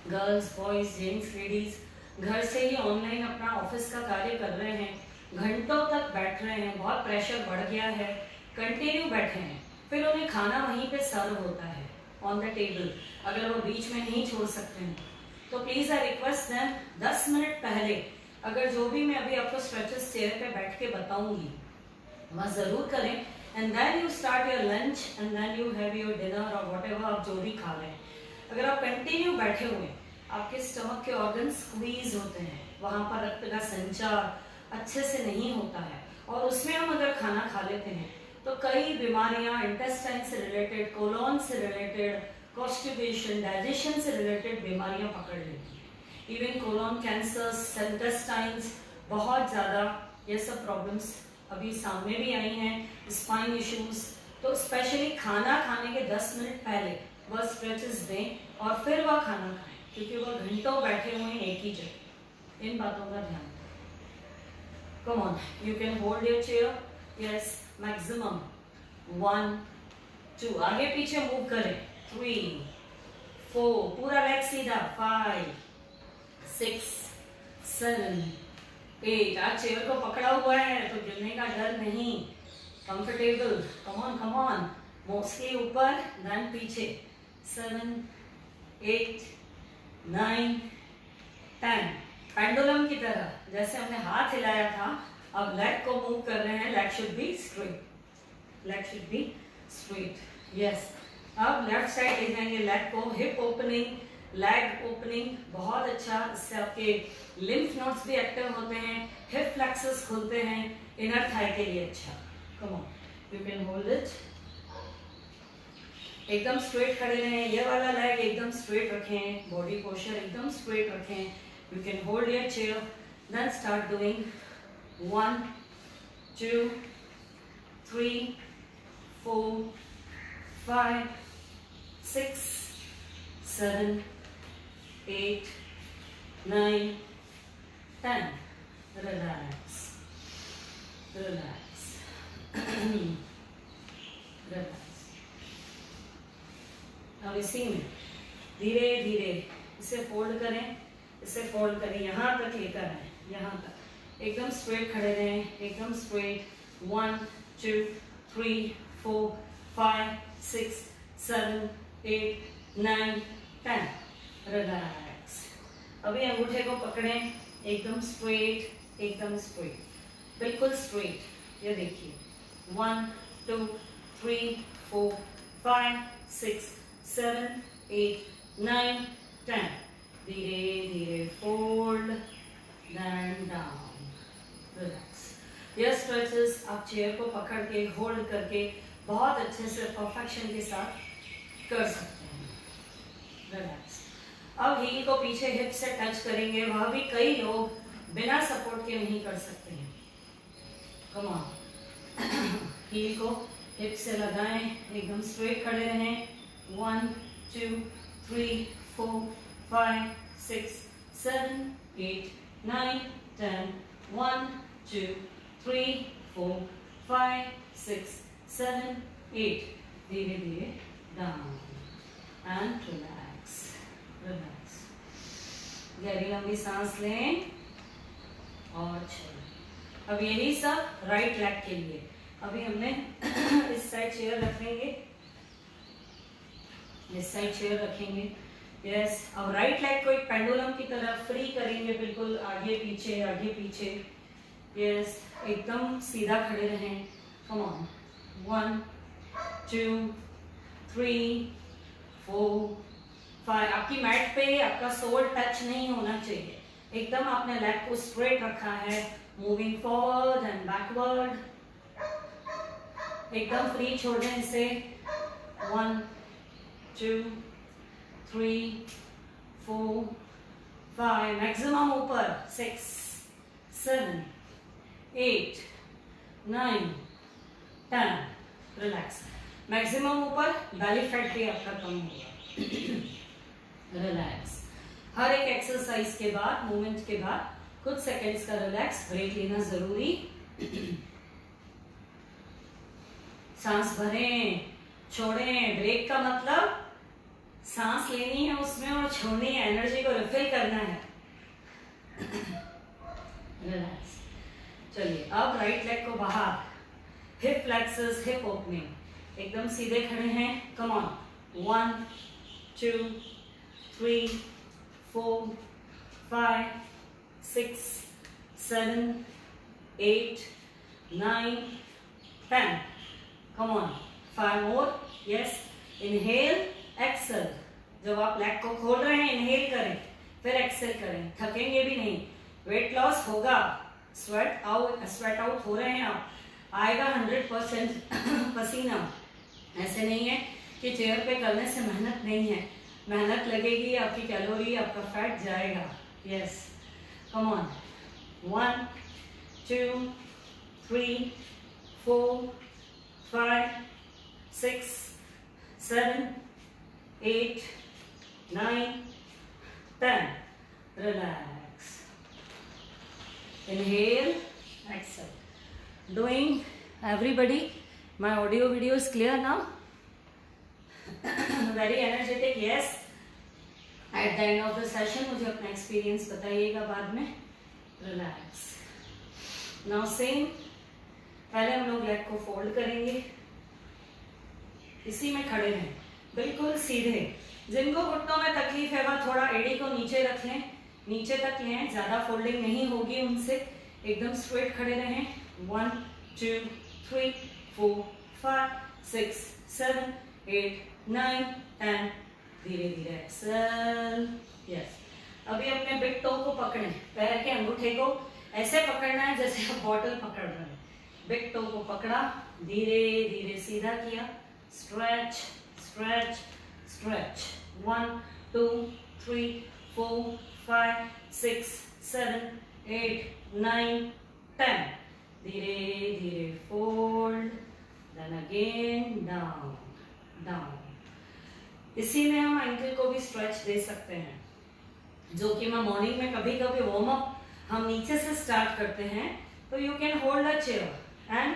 Speaker 1: गर्ल्स, बॉयज, जेंट्स, लेडीज, घर से ही ऑनलाइन अपना ऑफिस का कार्य कर रहे हैं, घंटों तक बैठ रहे हैं, बहुत प्रेशर बढ़ गया है, कंटिन्यू बैठे हैं, फिर उन्हें खाना वहीं पे सर्व होता है ऑन द टेबल, अगर वो बीच में नहीं छोड़ सकते हैं तो please I request them 10 minute पहले अगर जो भी मैं अभी आपको स्ट्रेचेस चेयर पे बैठ के बताऊंगी वह जरूर करें, and then you start your lunch and then you have your dinner और व्हाटएवर आप जो भी खा रहे हैं। अगर आप कंटिन्यू बैठे हुए आपके स्टमक के ऑर्गन स्क्वीज होते हैं, वहां पर रक्त का संचार अच्छे से नहीं होता है, और उसमें हम अगर खाना खा लेते हैं तो कई बीमारियां इंटेस्टाइन से रिलेटेड, कोलोन से रिलेटेड, कॉन्स्टिपेशन, डाइजेशन से रिलेटेड बीमारियां पकड़ लेती हैं। इवन कोलोन कैंसर्स, इंटेस्टाइन्स, बहुत ज़्यादा ये सब प्रॉब्लम्स अभी सामने भी आई हैं, स्पाइन इश्यूज। तो स्पेशली खाना खाने के 10 मिनट पहले वह स्ट्रेचेस दें और फिर वह खाना खाएं, क्योंकि वह घंटों बैठे हुए हैं एक ही जगह। इन बातों का ध्यान रखें। कम on, you can hold your chair. Yes, maximum 1, 2, आगे पीछे मूव करें, 3, 4, पूरा लेग सीधा, 5, 6, 7, 8। आज चेयर को पकड़ा हुआ है तो गिरने का डर नहीं, comfortable. Come on, come on, mostly ऊपर देन पीछे। 7, 8, 9, 10। पेंडुलम की तरह जैसे हमने हाथ हिलाया था, अब लेग को मूव कर रहे हैं, leg should be straight, leg should be straight. Yes, अब लेफ्ट साइड ले जाएंगे लेग को, हिप ओपनिंग, लेग ओपनिंग, बहुत अच्छा, इससे आपके लिम्फ नोड्स भी एक्टिव होते हैं, हिप फ्लेक्सस खुलते हैं, इनर थाई के लिए अच्छा। Come on, you can hold it, एकदम स्ट्रेट खड़े रहें, ये वाला लेग एकदम स्ट्रेट रखें, बॉडी पोस्चर एकदम स्ट्रेट रखें। You can hold your chair, then start doing 1, 2, 3, 4, 5, 6, 7, 8, 9, 10. Relax, relax, relax. अब इसी में धीरे धीरे इसे फोल्ड करें, इसे फोल्ड करें, यहाँ तक लेकर आए, यहाँ तक एकदम स्ट्रेट खड़े रहें, एकदम स्ट्रेट। 1, 2, 3, 4, 5, 6, 7, 8, 9, 10. रिलैक्स। अभी अंगूठे को पकड़ें, एकदम स्ट्रेट, एकदम स्ट्रेट, बिल्कुल स्ट्रेट। ये देखिए, 1, 2, 3, 4, 5, 6, 7, 8, 9, 10. धीरे धीरे फोल्ड, देन डाउन, रिलैक्स। यह स्ट्रेचेस आप चेयर को पकड़ के, होल्ड करके बहुत अच्छे से परफेक्शन के साथ कर सकते हैं। रिलैक्स। अब हील को पीछे हिप से टच करेंगे, वह भी कई लोग बिना सपोर्ट के नहीं कर सकते हैं। कम ऑन, हील को हिप से लगाएं, एकदम स्ट्रेट खड़े रहें। 1, 2, 3, 4, 5, 6, 7, 8, 9, 10. 1, 2, 3, 4, 5, 6, 7, 8. धीरे धीरे डाउन एंड रिलैक्स, रिलैक्स। गहरी लंबी सांस लें और छोड़ें। अब यही सब राइट लेग के लिए। अभी हमने इस साइड चेयर रखेंगे, इस साइड चेयर रखेंगे। यस, अब राइट लेग को एक पेंडुलम की तरह फ्री करेंगे, बिल्कुल आगे पीछे, आगे पीछे। यस, एकदम सीधा खड़े रहें। कम ऑन, 1, 2, 3, 4, आपकी मैट पे आपका सोल टच नहीं होना चाहिए, एकदम आपने लेग को स्ट्रेट रखा है, मूविंग फॉरवर्ड एंड बैकवर्ड, एकदम फ्री छोड़ दें इसे। 1 2 3 4 5, मैक्सिमम ऊपर 6 7 8 9 10, रिलैक्स। मैक्सिमम ऊपर, बैली फैट भी आपका कम होगा। रिलैक्स। हर एक एक्सरसाइज के बाद, मूवमेंट के बाद कुछ सेकंड्स का रिलैक्स ब्रेक लेना जरूरी। सांस भरें, छोड़ें। ब्रेक का मतलब सांस लेनी है उसमें और छोड़नी है, एनर्जी को रिफिल करना है। रिलैक्स। चलिए अब राइट लेग को बाहर, हिप फ्लेक्सर्स, हिप ओपनिंग, एकदम सीधे खड़े हैं। Come on. 1 2 3 4 5 6 7 8 9 10, come on. 5 more. Yes, inhale, exhale. जब आप लेग को खोल रहे हैं इनहेल करें, फिर एक्सेल करें, थकेंगे भी नहीं। वेट लॉस होगा, स्वेट आउट हो रहे हैं आप, आएगा 100% पसीना। ऐसे नहीं है कि चेयर पे करने से मेहनत नहीं है, मेहनत लगेगी, आपकी कैलोरी, आपका फैट जाएगा। Yes, come on. 1 2 3 4 5 6 7 8 9 10, relax. Inhale, exhale. Doing everybody, my audio video is clear now? Very energetic, yes. At the end of the session मुझे अपना experience बताइएगा बाद में। Relax. Now same, पहले हम लोग लेग को फोल्ड करेंगे, इसी में खड़े रहें, बिल्कुल सीधे। जिनको घुटनों में तकलीफ है वह थोड़ा एड़ी को नीचे रख लें, नीचे तक लें, ज्यादा फोल्डिंग नहीं होगी उनसे, एकदम स्ट्रेट खड़े रहें। 1 2 3 4 5 6 7 8 9 10, धीरे धीरे एक्सेल। यस, अभी अपने बिग टो को पकड़ें, पैर के अंगूठे को ऐसे पकड़ना है जैसे आप बॉटल पकड़ रहे हैं। बिग टो को पकड़ा, धीरे धीरे सीधा किया, स्ट्रेच स्ट्रेच स्ट्रेच। 1 2 3 4 5 6 7 8 9 10, धीरे धीरे fold, then again down down. इसी में हम एंकल को भी स्ट्रेच दे सकते हैं, जो कि मैं मॉर्निंग में कभी कभी वार्म अप हम नीचे से स्टार्ट करते हैं, तो you can hold a chair and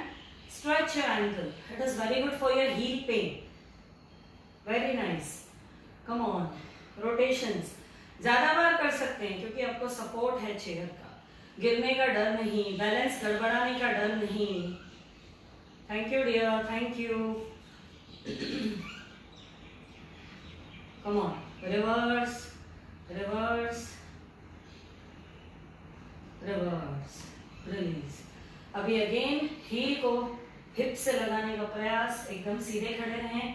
Speaker 1: stretch your ankle, it is very good for your heal pen. Very nice, come on. Rotations ज्यादा बार कर सकते हैं क्योंकि आपको सपोर्ट है चेयर का, गिरने का डर नहीं, बैलेंस गड़बड़ाने का डर नहीं। Thank you dear, thank you. Come on, reverse reverse reverse, release. अभी अगेन हील को हिप से लगाने का प्रयास, एकदम सीधे खड़े रहें,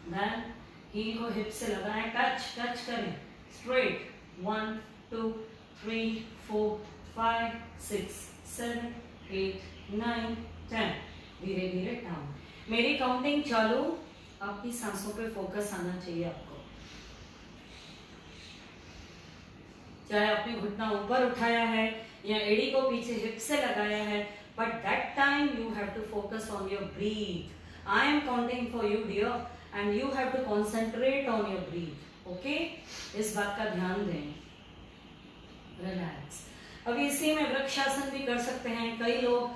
Speaker 1: देन हील को हिप से लगाएं, टच टच करें, स्ट्रेट। 1 2 3 4 5 6 7 8 9 10, धीरे धीरे डाउन। मेरी काउंटिंग चालू, आपकी सांसों पे फोकस आना चाहिए आपको। चाहे आपने घुटना ऊपर उठाया है या एड़ी को पीछे हिप से लगाया है, but that time you have to focus on your breath. I am counting for you dear and you have to concentrate on your breath. Okay, इस बात का ध्यान दें। रिलैक्स। अभी इसी में वृक्षासन भी कर सकते हैं, कई लोग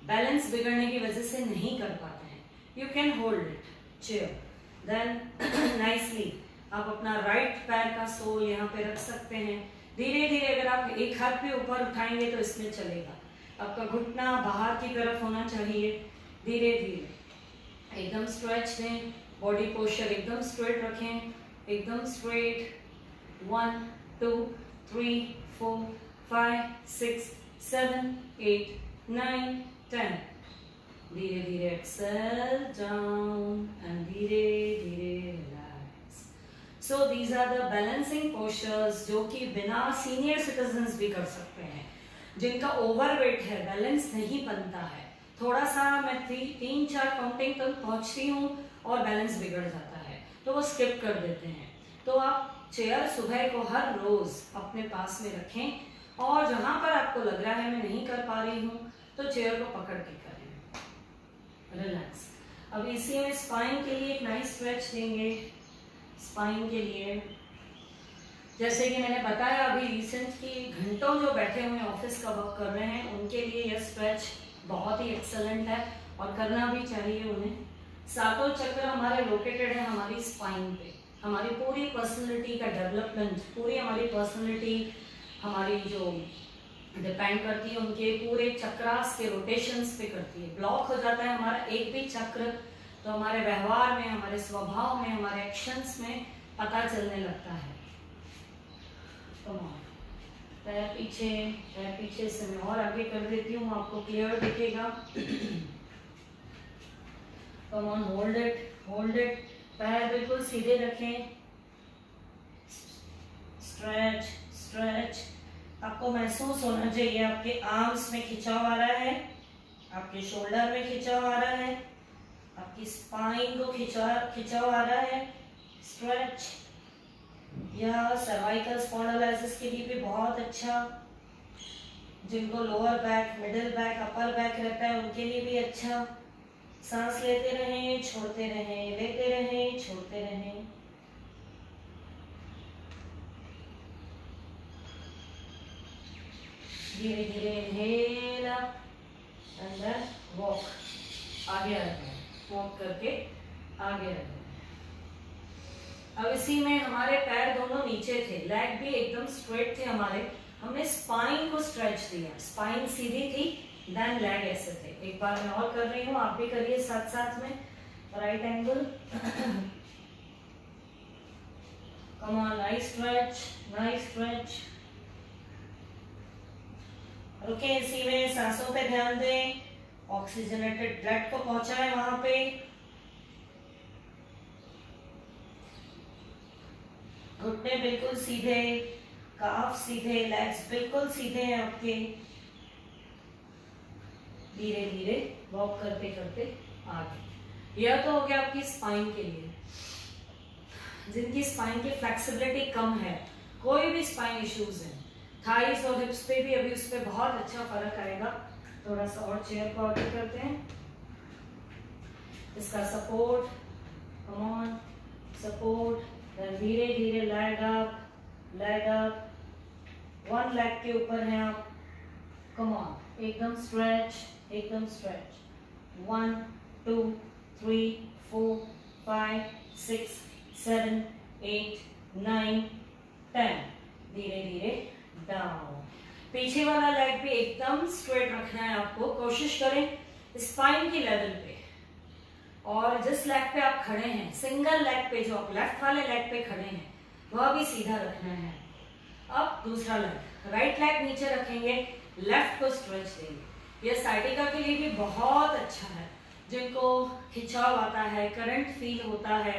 Speaker 1: बैलेंस बिगड़ने की वजह से नहीं कर पाते हैं। You can hold it chair, then nicely आप अपना राइट पैर का सोल यहाँ पे रख सकते हैं। धीरे धीरे अगर आप एक हाथ पे ऊपर उठाएंगे तो इसमें चलेगा, आपका घुटना बाहर की तरफ होना चाहिए। धीरे धीरे एकदम स्ट्रेच दें, बॉडी पोस्चर एकदम स्ट्रेट रखें, एकदम स्ट्रेट। 1 2 3 4 5 6 7 8 9 10, धीरे धीरे एक्सेल डाउन एंड धीरे धीरे relax. So these are the balancing postures जो कि बिना सीनियर सिटीजन्स भी कर सकते हैं, जिनका ओवरवेट है, बैलेंस नहीं बनता है, थोड़ा सा मैं 3-4 काउंटिंग तक पहुंचती हूँ और बैलेंस बिगड़ जाता है तो वो स्किप कर देते हैं। तो आप चेयर सुबह को हर रोज अपने पास में रखें और जहां पर आपको लग रहा है मैं नहीं कर पा रही हूँ तो चेयर को पकड़ के करें, रिलैक्स। अब इसी में स्पाइन के लिए एक नाइस स्ट्रेच देंगे। स्पाइन के लिए जैसे कि मैंने बताया अभी रिसेंट की घंटों जो बैठे हुए ऑफिस का वर्क कर रहे हैं उनके लिए यह स्ट्रेच बहुत ही एक्सेलेंट है और करना भी चाहिए उन्हें। सातों चक्र हमारे लोकेटेड है हमारी स्पाइन पे। हमारी पूरी पर्सनैलिटी का डेवलपमेंट, पूरी हमारी पर्सनैलिटी हमारी जो डिपेंड करती है उनके पूरे चक्रास के रोटेशंस पे करती है। ब्लॉक हो जाता है हमारा एक भी चक्र तो हमारे व्यवहार में, हमारे स्वभाव में, हमारे एक्शंस में पता चलने लगता है। पैर पीछे से मैं और आगे कर देती हूँ, आपको क्लियर दिखेगा। Come on, hold it. पैर बिल्कुल सीधे रखें। स्ट्रेच। आपको महसूस होना चाहिए आपके आर्म्स में खिंचाव आ रहा है, आपके शोल्डर में खिंचाव आ रहा है, आपकी स्पाइन को खिंचाव आ रहा है। स्ट्रेच। यह सर्वाइकल स्पॉन्डिलोलिसिस के लिए भी बहुत अच्छा, जिनको lower back, middle back, upper back रहता है उनके लिए भी अच्छा। सांस लेते रहें, छोड़ते रहें, लेते रहें, छोड़ते रहें। धीरे धीरे inhale up and then walk, आगे आ जाए, वॉक करके आगे आ जाए। अब इसी में हमारे पैर दोनों नीचे थे, लेग भी एकदम स्ट्रेट थे हमारे। हमने स्पाइन को स्ट्रेच दिया, स्पाइन सीधी थी, देन लेग ऐसे थे। एक बार मैं और कर रही हूँ, आप भी करिए साथ साथ में। Right angle, come on, nice stretch. रुके, इसी में सांसों पे ध्यान दें, ऑक्सीजनेटेड ब्लड को पहुंचाएं वहां पे। घुटने बिल्कुल सीधे, काफ सीधे, लेग्स बिल्कुल सीधे हैं आपके। धीरे धीरे वॉक करते करते आगे। यह तो हो गया आपकी स्पाइन के लिए। जिनकी स्पाइन की फ्लेक्सिबिलिटी कम है, कोई भी स्पाइन इश्यूज है, थाइस और हिप्स पे भी अभी उस पर बहुत अच्छा फर्क आएगा। थोड़ा सा और चेयर को आगे करते हैं, इसका सपोर्ट, कम ऑन, सपोर्ट, धीरे धीरे लेग अप, वन लेग के ऊपर हैं आप। कम ऑन, एकदम स्ट्रेच। 1 2 3 4 5 6 7 8 9 10। धीरे धीरे डाउन। पीछे वाला लेग भी एकदम स्ट्रेट रखना है आपको। कोशिश करें स्पाइन की लेवल पे, और जिस लेग पे आप खड़े हैं, सिंगल लेग पे जो आप लेफ्ट वाले लेग पे खड़े हैं वह भी सीधा रखना है। अब दूसरा लेग, राइट लेग नीचे रखेंगे, लेफ्ट को स्ट्रेच देंगे। यह साइटिका के लिए भी बहुत अच्छा है, जिनको खिंचाव आता है, करंट फील होता है,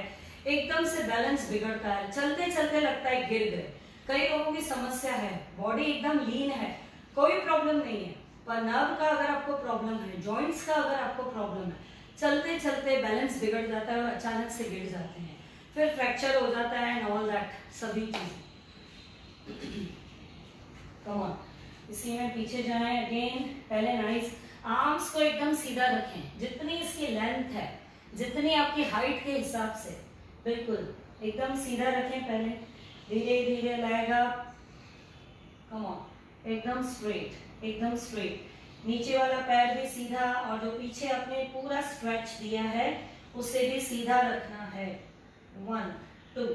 Speaker 1: एकदम से बैलेंस बिगड़ता है, चलते चलते लगता है गिर गए। कई लोगों की समस्या है, बॉडी एकदम लीन है, कोई प्रॉब्लम नहीं है, पर नर्व का अगर आपको प्रॉब्लम है, जॉइंट्स का अगर आपको प्रॉब्लम है, चलते चलते बैलेंस बिगड़ जाता है और अचानक से गिर जाते हैं, फिर फ्रैक्चर हो जाता है एंड ऑल दैट, सभी चीजें। कम ऑन, इसी में पीछे जाएं अगेन। पहले नाइस, आर्म्स को एकदम सीधा रखें, जितनी इसकी लेंथ है, जितनी आपकी हाइट के हिसाब से, बिल्कुल एकदम सीधा रखें। पहले धीरे धीरे लेग अप, कम ऑन, एकदम स्ट्रेट। नीचे वाला पैर भी सीधा, और जो पीछे आपने पूरा स्ट्रेच दिया है उसे भी सीधा रखना है। 1 2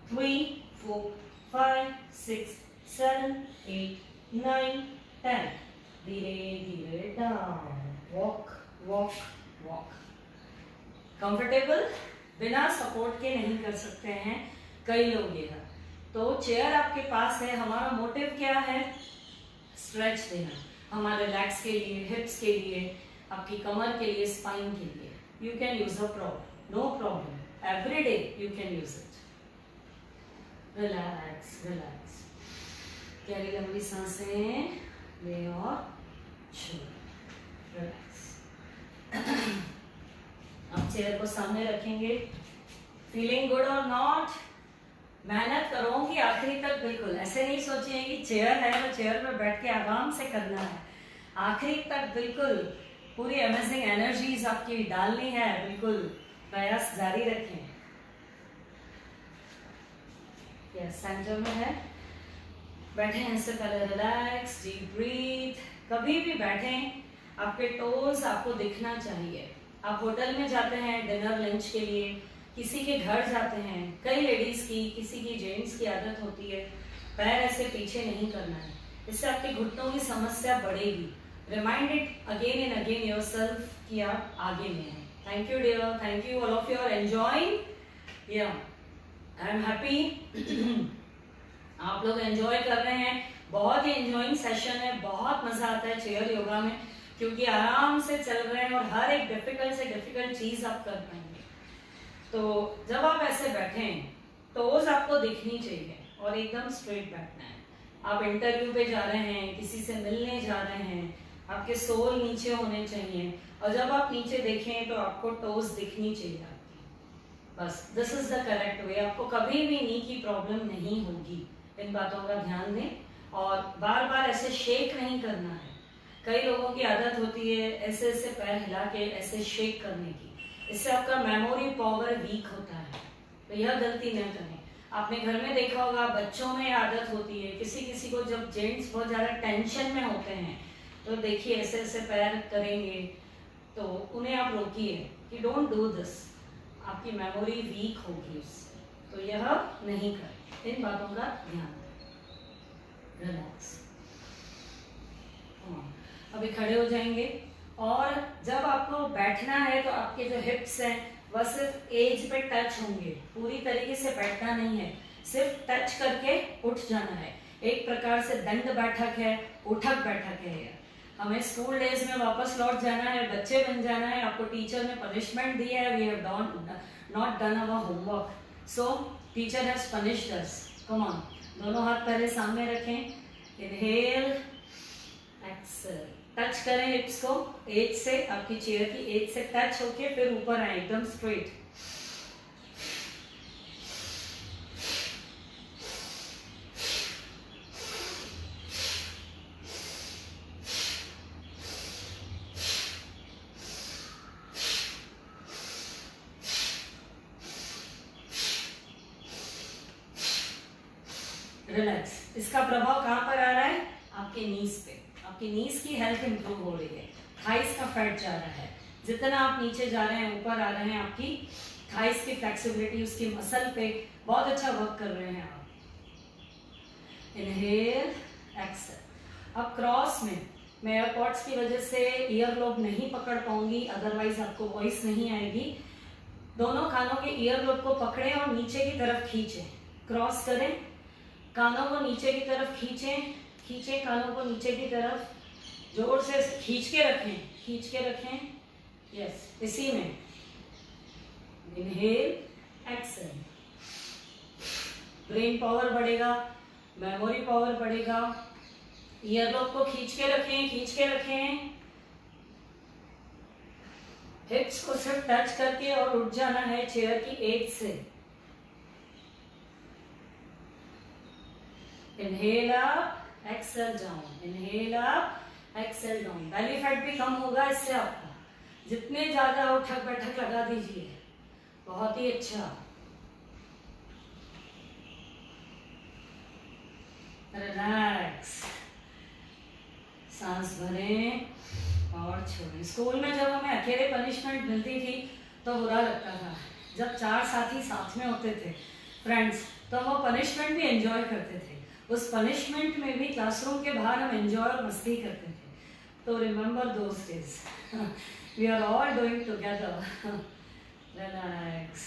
Speaker 1: 3 4 5 6 7 8 9 10। धीरे धीरे डाउन, वॉक। कंफर्टेबल, बिना सपोर्ट के नहीं कर सकते हैं कई लोग ये। तो चेयर आपके पास है, हमारा मोटिव क्या है? स्ट्रेच देना, हमारे लेग्स के लिए, हिप्स के लिए, आपकी कमर के लिए, स्पाइन के लिए। You can use a prop, no problem, every day you can use it. Relax relax. गहरी लंबी सांसें ले और छोड़, रिलैक्स। अब चेयर को सामने रखेंगे। फीलिंग गुड और नॉट? मेहनत करूंगी आखिरी तक, बिल्कुल ऐसे नहीं सोचिए कि चेयर है तो चेयर पर बैठ के आराम से करना है। आखिरी तक बिल्कुल पूरी अमेजिंग एनर्जीज आपकी डालनी है, बिल्कुल प्रयास जारी रखें। यस, सेंटर में है। बैठे हैं इससे पहले रिलैक्स, डीप ब्रीथ। कभी भी बैठें, आपके टोज आपको दिखना चाहिए। आप होटल में जाते हैं डिनर लंच के लिए, किसी के घर जाते हैं, कई लेडीज की, किसी की जेंट्स की आदत होती है पैर ऐसे पीछे नहीं करना है, इससे आपके घुटनों की समस्या बढ़ेगी। Remind it again and again yourself कि आप आगे में हैं। Thank you dear, thank you all of you are enjoying. Yeah I am happy आप लोग एंजॉय कर रहे हैं। बहुत ही एंजॉइंग सेशन है, बहुत मजा आता है चेयर योगा में, क्योंकि आराम से चल रहे हैं और हर एक डिफिकल्ट से डिफिकल्ट चीज आप कर पाएंगे। तो जब आप ऐसे बैठें, टोज आपको दिखनी चाहिए और एकदम स्ट्रेट बैठना है। आप इंटरव्यू पे जा रहे हैं, किसी से मिलने जा रहे हैं, आपके सोल नीचे होने चाहिए, और जब आप नीचे देखें तो आपको टोज दिखनी चाहिए आपकी। बस दिस इज द करेक्ट वे। आपको कभी भी नी की प्रॉब्लम नहीं होगी। इन बातों का ध्यान दें और बार बार ऐसे शेक नहीं करना है। कई लोगों की आदत होती है ऐसे ऐसे पैर हिला के ऐसे शेक करने की, इससे आपका मेमोरी पावर वीक होता है, तो यह गलती न करें। आपने घर में देखा होगा बच्चों में आदत होती है, किसी किसी को जब जेंट्स बहुत ज़्यादा टेंशन में होते हैं तो देखिए ऐसे ऐसे पैर करेंगे, तो उन्हें आप रोकिए कि डोंट डू दिस, आपकी मेमोरी वीक होगी उससे, तो यह नहीं करें। इन बातों का ध्यान रखें। रिलैक्स। अभी खड़े हो जाएंगे और जब आपको बैठना है तो आपके जो हिप्स हैं वह सिर्फ एज पे टच होंगे, पूरी तरीके से बैठना नहीं है, सिर्फ टच करके उठ जाना है। एक प्रकार से दंड बैठक है, उठक बैठक है। हमें स्कूल डेज में वापस लौट जाना है, बच्चे बन जाना है। आपको टीचर ने पनिशमेंट दी है, we have not done our homework, so teacher has punished us. Come on, दोनों हाथ पहले सामने रखें, इनहेल एक्सेल, टच करें हिप्स को एज से, आपकी चेयर की एज से टच होके फिर ऊपर आए एकदम स्ट्रेट। रिलैक्स। इसका प्रभाव कहां पर आ रहा है? आपके नीज पे। आपकी नीज की हेल्थ इंप्रूव हो रही है, थाइस का फैट जा रहा है। जितना आप नीचे जा रहे हैं, ऊपर आ रहे हैं, आपकी थाइस की फ्लेक्सिबिलिटी, उसकी मसल पे बहुत अच्छा वर्क कर रहे हैं आप। Inhale exhale. अब क्रॉस में मैं एयरपॉड्स की वजह से ईयर लोब नहीं पकड़ पाऊंगी, अदरवाइज आपको वॉइस नहीं आएगी। दोनों कानों के ईयर लोब को पकड़ें और नीचे की तरफ खींचें, क्रॉस करें, कानों को नीचे की तरफ खींचें, खींचें कानों को नीचे की तरफ, जोर से खींच के रखें, खींच के रखें। यस, इसी में इनहेल एक्सेल। ब्रेन पावर बढ़ेगा, मेमोरी पावर बढ़ेगा। ईयरलोब को खींच के रखें, खींच के रखें। हिप्स को सिर्फ टच करके और उठ जाना है चेयर की एज से। Inhale up, exhale down, inhale up, exhale down. Belly fat भी कम होगा इससे आपका, जितने ज्यादा उठक बैठक लगा दीजिए, बहुत ही अच्छा। रिलैक्स, सांस भरें और छोड़ें। स्कूल में जब हमें अकेले पनिशमेंट मिलती थी तो बुरा लगता था, जब 4 साथी साथ में होते थे फ्रेंड्स, तो हम वो पनिशमेंट भी एंजॉय करते थे। उस पनिशमेंट में भी क्लासरूम के बाहर हम एंजॉय और मस्ती करते थे। तो remember those days, we are all doing together. Relax,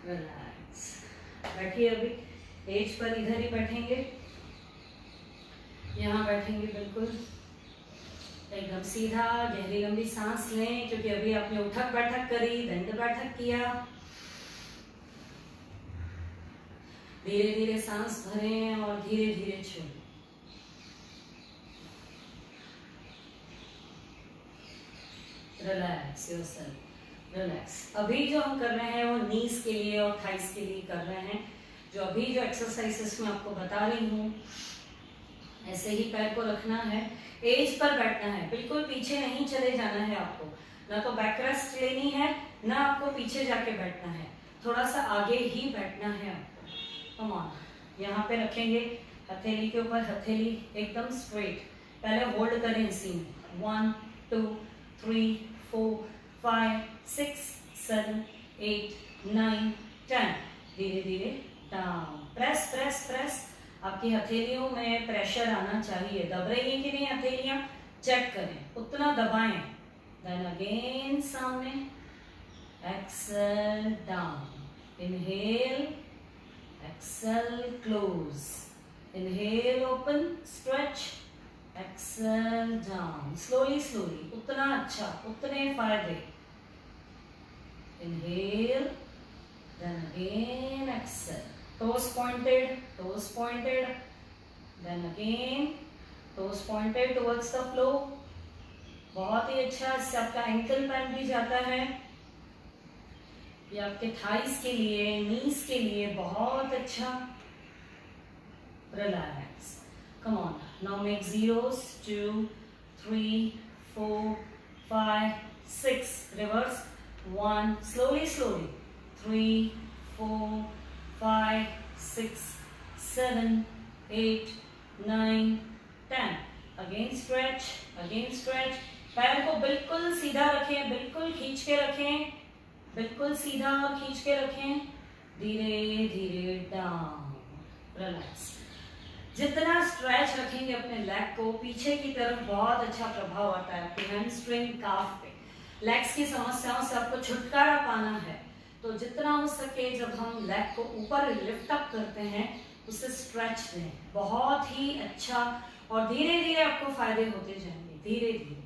Speaker 1: relax. बैठिए, अभी एज पर इधर ही बैठेंगे, यहाँ बैठेंगे बिल्कुल एकदम सीधा। गहरी लंबी सांस लें, क्योंकि अभी आपने उठक बैठक करी, दंड बैठक किया। धीरे धीरे सांस भरें और धीरे धीरे छोड़ें। Relax yourself, relax. अभी जो हम कर रहे हैं वो नीज के लिए और थाइस के लिए कर रहे हैं। जो अभी जो एक्सरसाइजेस मैं आपको बता रही हूँ, ऐसे ही पैर को रखना है, एज पर बैठना है, बिल्कुल पीछे नहीं चले जाना है आपको। ना तो बैक रेस्ट लेनी है, ना आपको पीछे जाके बैठना है, थोड़ा सा आगे ही बैठना है आपको। कम ऑन, यहाँ पे रखेंगे हथेली के ऊपर हथेली एकदम स्ट्रेट। पहले होल्ड करें इसी में, 1 2 3 4 5 6 7 8 9 10। धीरे धीरे डाउन, प्रेस प्रेस प्रेस। आपकी हथेलियों में प्रेशर आना चाहिए। दब रही है कि नहीं हथेलियां, चेक करें, उतना दबाएं। देन अगेन सामने, exhale down, inhale, exhale close, inhale open stretch, exhale down, slowly slowly, उतना अच्छा, उतने फायदे। Inhale, then again exhale, toes pointed, then again toes pointed towards the floor। बहुत ही अच्छा, इससे आपका एंकल पेन भी जाता है। ये आपके थाइस के लिए, नीज के लिए बहुत अच्छा। Relax, come on, now make zeros, 2 3 4 5 6, reverse, 1, slowly slowly, 3 4 5 6 7 8 9 10। Again stretch. पैर को बिल्कुल सीधा रखें, बिल्कुल खींच के रखें, बिल्कुल सीधा और खींच के रखें। धीरे धीरे डाउन, रिलैक्स। जितना स्ट्रेच रखेंगे अपने लेग को पीछे की तरफ, बहुत अच्छा प्रभाव आता है आपके हैमस्ट्रिंग, काफ पे। लेग्स की समस्याओं से आपको छुटकारा पाना है, तो जितना हो सके जब हम लेग को ऊपर लिफ्ट अप करते हैं उसे स्ट्रेच दें, बहुत ही अच्छा। और धीरे धीरे आपको फायदे होते जाएंगे, धीरे धीरे।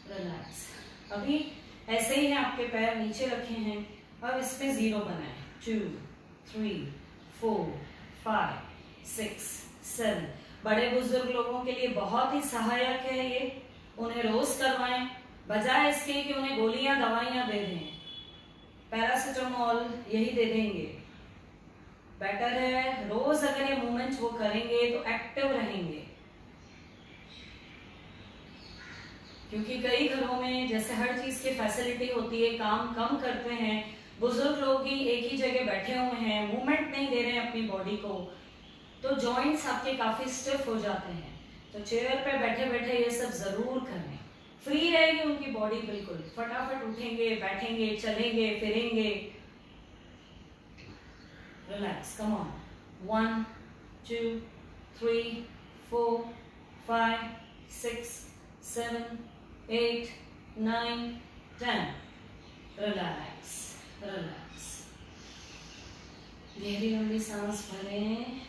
Speaker 1: रिलैक्स। अभी ऐसे ही है, आपके पैर नीचे रखे हैं, अब इसमें 0 बनाएं, 2 3 4 5 6 7। बड़े बुजुर्ग लोगों के लिए बहुत ही सहायक है ये, उन्हें रोज करवाएं, बजाय इसके कि उन्हें गोलियां दवाइयां दे दें, पैरासिटामोल यही दे देंगे। बेटर है रोज अगर ये मूवमेंट वो करेंगे तो एक्टिव रहेंगे। क्योंकि कई घरों में जैसे हर चीज की फैसिलिटी होती है, काम कम करते हैं, बुजुर्ग लोग ही एक ही जगह बैठे हुए हैं, मूवमेंट नहीं दे रहे हैं अपनी बॉडी को, तो जॉइंट्स आपके काफी स्टिफ हो जाते हैं। तो चेयर पे बैठे बैठे ये सब जरूर करें, फ्री रहेगी उनकी बॉडी, बिल्कुल फटाफट उठेंगे, बैठेंगे, चलेंगे, फिरेंगे। Relax, come on, 1 2 3 4 5 6 7 8 9 10। Relax, relax. गहरी लंबी सांस भरें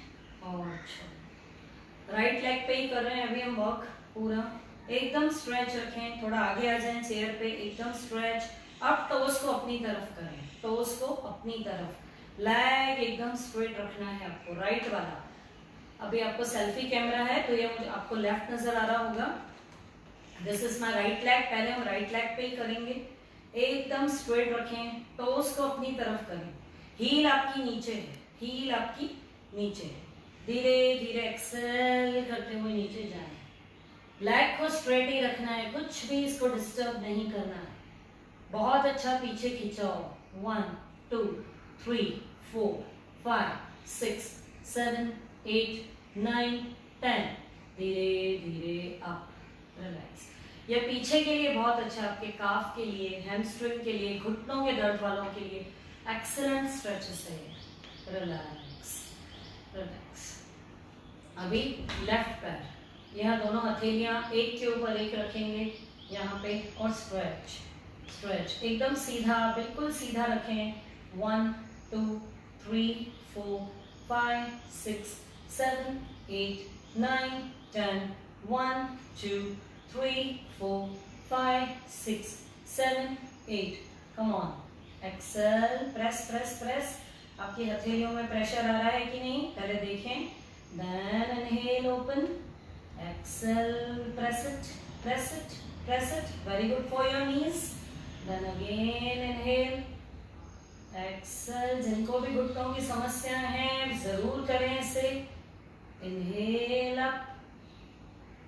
Speaker 1: और छोड़ें। राइट लेग पे ही कर रहे हैं अभी हम वॉक, पूरा एकदम स्ट्रेच रखें, थोड़ा आगे आ जाएं चेयर पे, एकदम स्ट्रेच। अब टोस को अपनी तरफ करें, टोस को अपनी तरफ, लेग एकदम स्ट्रेट रखना है आपको, राइट वाला। अभी आपको सेल्फी कैमरा है तो ये मुझे आपको लेफ्ट नजर आ रहा होगा, this is my right leg. पहले हम राइट लेग पे ही करेंगे, एकदम स्ट्रेट रखें, टोस को अपनी तरफ करें, हील आपकी नीचे है, हील आपकी नीचे है। धीरे धीरे एक्सेल करते हुए नीचे जाएं, लेग को स्ट्रेट ही रखना है, कुछ भी इसको डिस्टर्ब नहीं करना है। बहुत अच्छा पीछे खिंचाओ, 1 2 3 4 5 6 7 8 9 10। धीरे धीरे अप, रिलैक्स। यह पीछे के लिए बहुत अच्छा, आपके काफ के लिए, हैमस्ट्रिंग के लिए, घुटनों के दर्द वालों के लिए एक्सीलेंट स्ट्रेचेस है। Relax, relax. अभी लेफ्ट पैर, यह दोनों हथेलियां एक के ऊपर एक रखेंगे यहाँ पे, और स्ट्रेच, स्ट्रेच एकदम सीधा, बिल्कुल सीधा रखें। 1 2 3 4 5 6 7 8 9 10। 1 2 3 4 5 6 7 8। Come on, exhale, press press press. आपकी हथेलियों में प्रेशर आ रहा है कि नहीं, पहले देखें। Then inhale, open, exhale, press it, press it, press it, very good for your knees. Then again inhale, exhale. जिनको भी घुटनों की समस्या है जरूर करें इसे। Inhale up,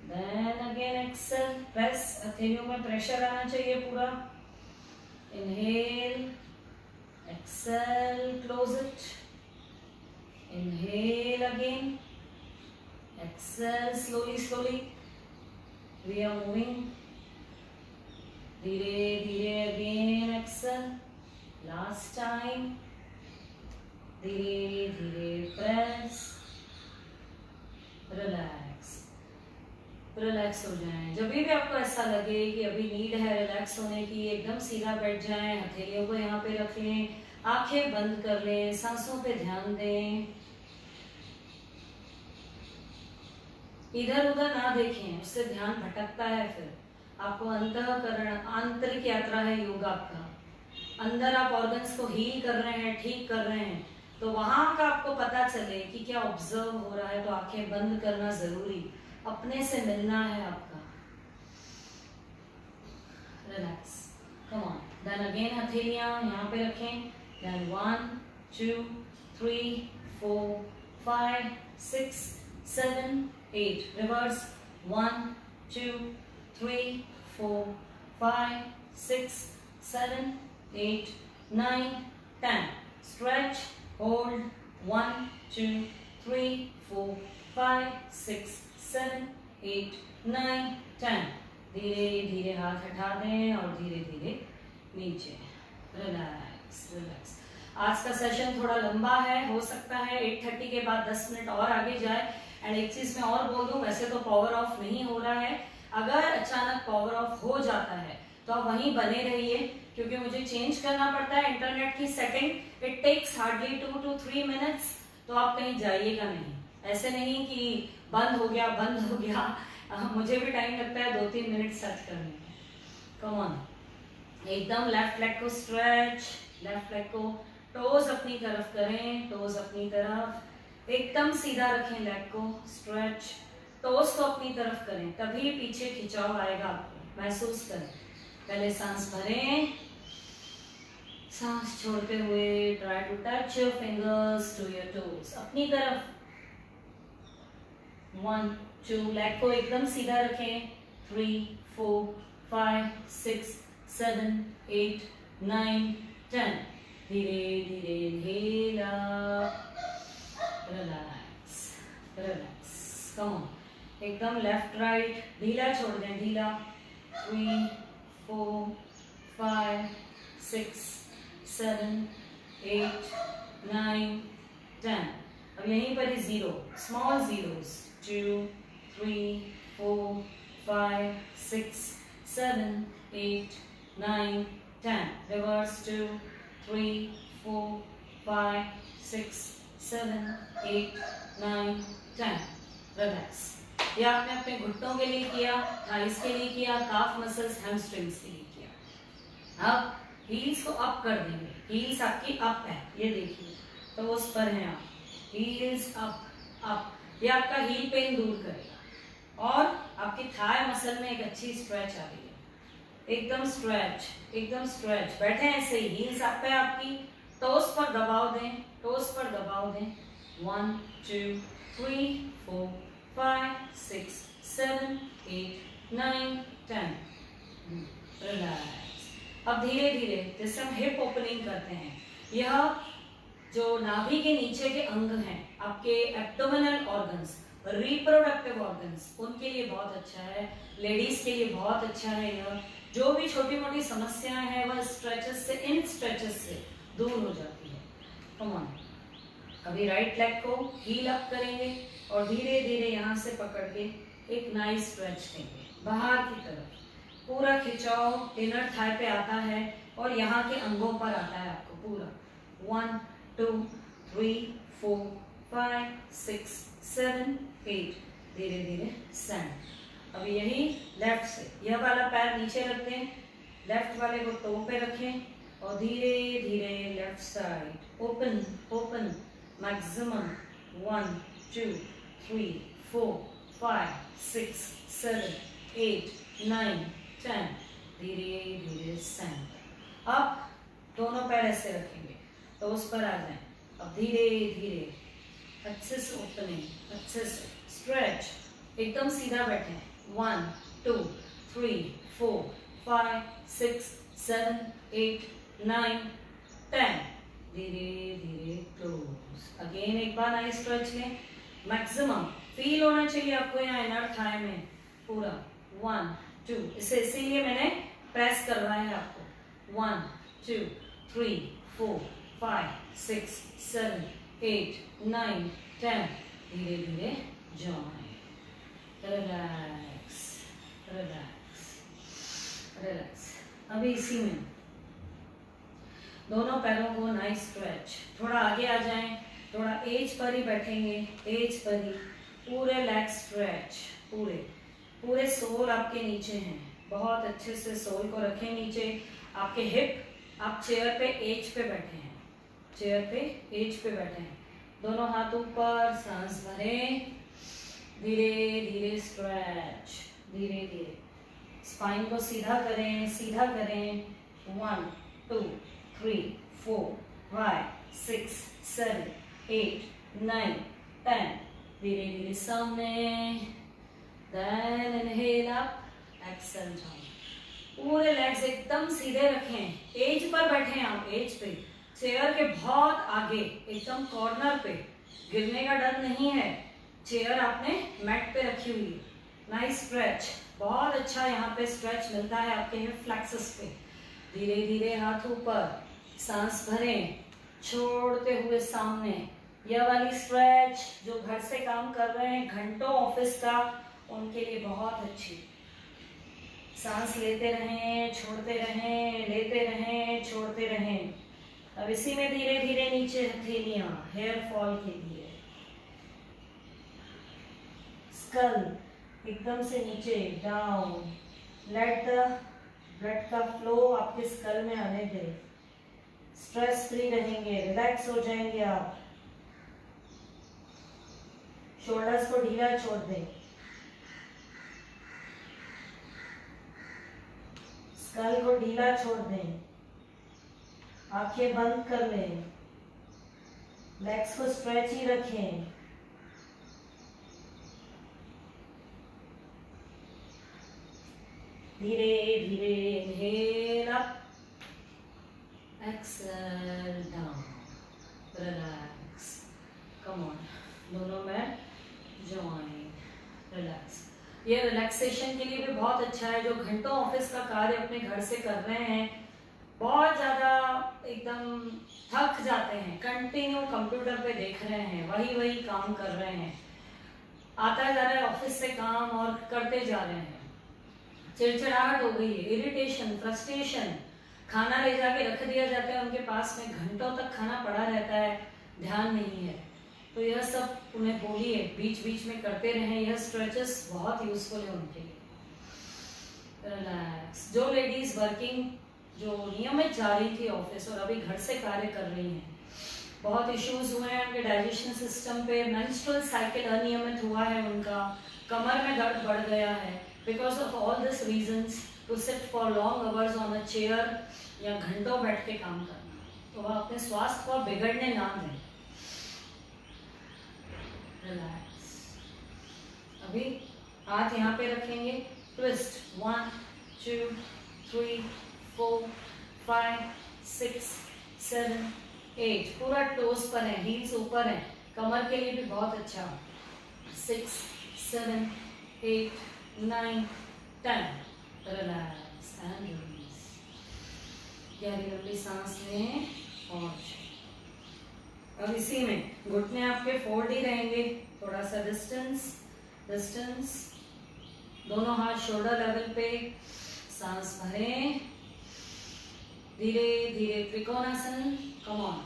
Speaker 1: then again exhale, press, हथेलियों में प्रेशर आना चाहिए पूरा। Inhale, exhale, close it, inhale again, exhale, slowly slowly we are moving, धीरे धीरे अगेन एक्सेल, लास्ट टाइम, धीरे धीरे प्रेस, रिलैक्स, रिलैक्स हो जाएं। जब भी आपको ऐसा लगे कि अभी नीड है रिलैक्स होने की, एकदम सीधा बैठ जाएं, हथेलियों को यहाँ पे रख लें, आंखें बंद कर लें, सांसों पे ध्यान दें, इधर उधर ना देखें, उससे ध्यान भटकता है। फिर आपको अंतःकरण, आंतरिक यात्रा है योगा का, अंदर आप ऑर्गन्स को हील कर रहे हैं, ठीक कर रहे हैं, तो वहां का आपको पता चले कि क्या ऑब्जर्व हो रहा है, तो आंखें बंद करना जरूरी, अपने से मिलना है आपका। Relax, come on. Then again हथेलियां यहाँ पे रखें। देन 1 2 3 4 5 6 7 8, रिवर्स, 1 2 3 4 5 6 7 8 9 10, stretch, hold, 1 2 3 4 5 6 7 8 9 10, धीरे धीरे हाथ हटा दें और धीरे धीरे नीचे, रिलैक्स, रिलैक्स। आज का सेशन थोड़ा लंबा है, हो सकता है 8:30 के बाद 10 मिनट और आगे जाए। एंड एक चीज मैं और बोल दूं, वैसे तो पावर ऑफ नहीं हो रहा है, अगर अचानक पावर ऑफ हो जाता है तो आप वहीं बने रहिए, क्योंकि मुझे चेंज करना पड़ता है इंटरनेट की setting. It takes hardly 2 to 3 minutes, तो आप कहीं जाइएगा नहीं। ऐसे नहीं कि बंद हो गया, बंद हो गया, मुझे भी टाइम लगता है 2-3 मिनट सर्च करने में। कम ऑन, एकदम लेफ्ट लेग को स्ट्रेच, लेफ्ट लेग को, टोज अपनी तरफ करें, टोज अपनी तरफ, एकदम सीधा रखें लेग को, स्ट्रेच, टोज को अपनी तरफ करें, तभी पीछे खिंचाव आएगा, आपको महसूस करें। पहले सांस भरें, सांस छोड़ते हुए try to touch your fingers to your toes, अपनी तरफ। 1 2, लेग को एकदम सीधा रखें, 3 4 5 6 7 8 9 10, धीरे धीरे inhale up, relax, relax, come on, एकदम लेफ्ट राइट ढीला छोड़ दें, ढीला। 3 4 5 6 7 8 9 10, अब यहीं पर ही 0, स्मॉल जीरोस, 2 3 4 5 6 7 8 9 10, रिवर्स, 2 3 4 5 6 7 8 9 10, रिलैक्स। ये आपने अपने घुटनों के लिए किया, थाइस के लिए किया, काफ मसल्स, हैमस्ट्रिंग्स के लिए किया। अब हील्स को अप कर देंगे, हील्स आपकी अप है, ये देखिए, तो उस पर हैं आप, हील्स अप, अप, ये आपका हील पेन दूर करेगा और आपकी थाई मसल में एक अच्छी स्ट्रेच आ रही है, एकदम स्ट्रेच, एकदम स्ट्रेच। बैठे ऐसे ही, हील्स अप है आपकी, टोस पर दबाव दें, टोस पर दबाव दें। 1 2 3 4 5 6 7 8 9 10, रिलैक्स। अब धीरे धीरे जैसे हम हिप ओपनिंग करते हैं, यह जो नाभि के नीचे के अंग हैं, आपके एब्डोमिनल ऑर्गन्स, रिप्रोडक्टिव ऑर्गन्स, उनके लिए बहुत अच्छा है, लेडीज के लिए बहुत अच्छा है। यह जो भी छोटी मोटी समस्याएं हैं वह स्ट्रेचेस से, इन स्ट्रेचेस से दूर हो जाती है। कम ऑन, अभी राइट लेग को हील अप करेंगे और धीरे धीरे यहाँ से पकड़ के एक नाइस स्ट्रेच देंगे बाहर की तरफ, पूरा खिंचाव इनर थाई पे आता है और यहाँ के अंगों पर आता है आपको पूरा। 1 2 3 4 5 6 7 8, धीरे धीरे स्टैंड। अब यही लेफ्ट से, यह वाला पैर नीचे रखते हैं, लेफ्ट वाले को टो पे रखें और धीरे धीरे left side open, open, maximum 1 2 3 4 5 6 7 8 9 10, धीरे धीरे सेंटर। अब दोनों पैर ऐसे रखेंगे तो उस पर आ जाएं। अब धीरे धीरे अच्छे से ओपनिंग, अच्छे से स्ट्रेच, एकदम सीधा बैठे। 1 2 3 4 5 6 7 8 9 10, धीरे धीरे क्लोज। अगेन एक बार नाइस स्ट्रेच लें। मैक्सिमम फील होना चाहिए आपको यहाँ इनर थाई में पूरा। 1 2, इसीलिए मैंने प्रेस करवाया है आपको। 1 2 3 4 5 6 7 8 9 10, धीरे धीरे जॉइन। Relax relax relax. अभी इसी में दोनों पैरों को नाइस स्ट्रेच, थोड़ा आगे आ जाएं, थोड़ा एज पर ही बैठेंगे, एज पर ही पूरे लेग स्ट्रेच, पूरे पूरे सोल आपके नीचे हैं। बहुत अच्छे से सोल को रखें नीचे। आपके हिप, आप चेयर पे एज पे बैठे हैं, चेयर पे एज पे बैठे हैं। दोनों हाथ ऊपर, सांस भरें, धीरे धीरे स्ट्रेच, धीरे धीरे स्पाइन को सीधा करें, सीधा करें। 1 2 3 4 5 6 7 8 9 10, धीरे धीरे सामने। Then inhale up, exhale down. पूरे लेग्स एकदम सीधे रखें। एज पर बैठे हैं आप, एज पे, चेयर के बहुत आगे, एकदम कॉर्नर पे। गिरने का डर नहीं है। चेयर आपने मैट पे रखी हुई है। नाइस स्ट्रेच, बहुत अच्छा यहाँ पे स्ट्रेच मिलता है आपके हिप फ्लेक्सस पे। धीरे धीरे हाथ ऊपर, सांस भरें, छोड़ते हुए सामने। यह वाली स्ट्रेच जो घर से काम कर रहे हैं घंटों ऑफिस का, उनके लिए बहुत अच्छी। सांस लेते रहें, छोड़ते रहें, लेते रहें, छोड़ते रहें। अब इसी में धीरे धीरे नीचे हथेलियां, हेयर फॉल के लिए। स्कल एकदम से नीचे, डाउन। लेट द ब्लड का फ्लो आपके स्कल में आने दें। स्ट्रेस फ्री रहेंगे, रिलैक्स हो जाएंगे आप। शोल्डर्स को ढीला छोड़ दें। स्कल को ढीला छोड़ दें। आंखें बंद कर लें। लेग्स को स्ट्रेच ही रखें। धीरे धीरे inhale up, exhale down, relax. Come on, दोनों में जॉइन, रिलैक्स। ये रिलैक्सेशन के लिए भी बहुत अच्छा है। जो घंटों ऑफिस का कार्य अपने घर से कर रहे हैं, बहुत ज़्यादा एकदम थक जाते हैं, कंटिन्यू कंप्यूटर पे देख रहे हैं, वही वही काम कर रहे हैं, आता जा रहा है ऑफिस से काम और करते जा रहे हैं, चिड़चिड़ाहट हो गई है, इरिटेशन, फ्रस्ट्रेशन। खाना ले जाके रख दिया जाता है उनके पास में, घंटों तक खाना पड़ा रहता है, ध्यान नहीं है। तो यह सब उन्हें बोलिए, बीच बीच में करते रहें। यह स्ट्रेचेस बहुत यूजफुल है उनके लिए। रिलैक्स। जो लेडीज वर्किंग, जो नियमित जा रही थी ऑफिस और अभी घर से कार्य कर रही हैं, बहुत इश्यूज हुए हैं उनके डाइजेशन सिस्टम पे, मेंस्ट्रुअल साइकिल अनियमित हुआ है उनका, कमर में दर्द बढ़ गया है, because of all this reasons, to sit for long hours on a chair या घंटों बैठ के काम करना, तो वह अपने स्वास्थ्य को बिगड़ने ना दें। रिलैक्स। अभी हाथ यहाँ पे रखेंगे, ट्विस्ट। 1 2 3 4 5 6 7 8, पूरा टोस पर है, हील्स ऊपर है, कमर के लिए भी बहुत अच्छा। 6 7 8 9 10, रिलैक्स एंड रिलीज। गहरी लंबी सांस लें और अब इसी में घुटने आपके फोल्ड ही रहेंगे, थोड़ा सा डिस्टेंस, डिस्टेंस। दोनों हाथ शोल्डर लेवल पे, सांस भरें, धीरे धीरे त्रिकोणासन। Come on.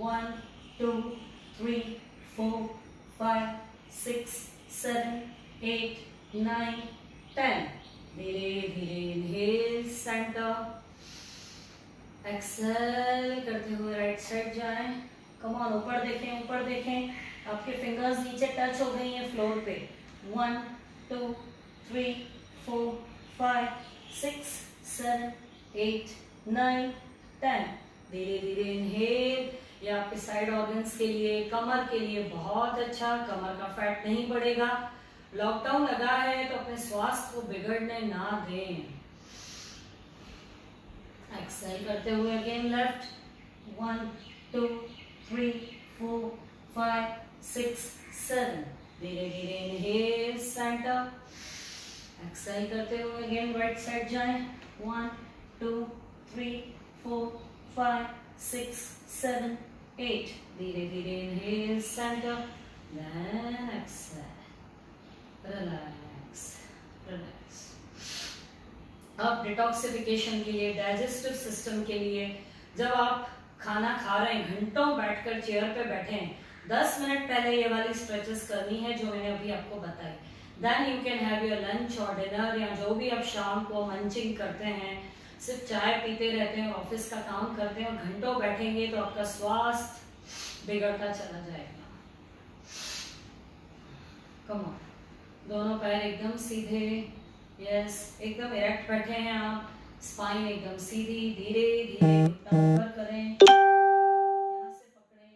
Speaker 1: 1 2 3 4 5 6 7 8 9 10, धीरे धीरे इनहेल, सेंटर, एक्सेल करते हुए राइट साइड जाएं। कम ऑन, ऊपर देखें, ऊपर देखें, आपके फिंगर्स नीचे टच हो गई हैं फ्लोर पे। 1 2 3 4 5 6 7 8 9 10। धीरे धीरे इनहेल। ये आपके साइड ऑर्गन्स के लिए, कमर के लिए बहुत अच्छा, कमर का फैट नहीं बढ़ेगा। लॉकडाउन लगा है तो अपने स्वास्थ्य को बिगड़ने ना दें। एक्सेल करते हुए अगेन लेफ्ट। 1 2 3 4 5 6 7। धीरे धीरे इनहेल सेंटर। एक्सेल करते हुए अगेन राइट साइड जाएं। 1 2 3 4 5 6 7 8। धीरे धीरे inhale centre, then exhale, relax relax. अब डिटॉक्सिफिकेशन के लिए, डाइजेस्टिव सिस्टम के लिए, जब आप खाना खा रहे हैं, घंटों बैठकर चेयर पे बैठे हैं, 10 मिनट पहले ये वाली स्ट्रेचेस करनी है जो मैंने अभी आपको बताई। Then you can have your lunch और डिनर, या जो भी आप शाम को मंचिंग करते हैं, सिर्फ चाय पीते रहते हैं, ऑफिस का काम करते हैं और घंटों बैठेंगे तो आपका स्वास्थ्य बिगड़ता चला जाएगा। कम ऑन, दोनों पैर एकदम सीधे, यस, एकदम इरेक्ट बैठे हैं आप, स्पाइन एकदम सीधी, धीरे धीरे घुटना ऊपर करें, यहाँ से पकड़ें।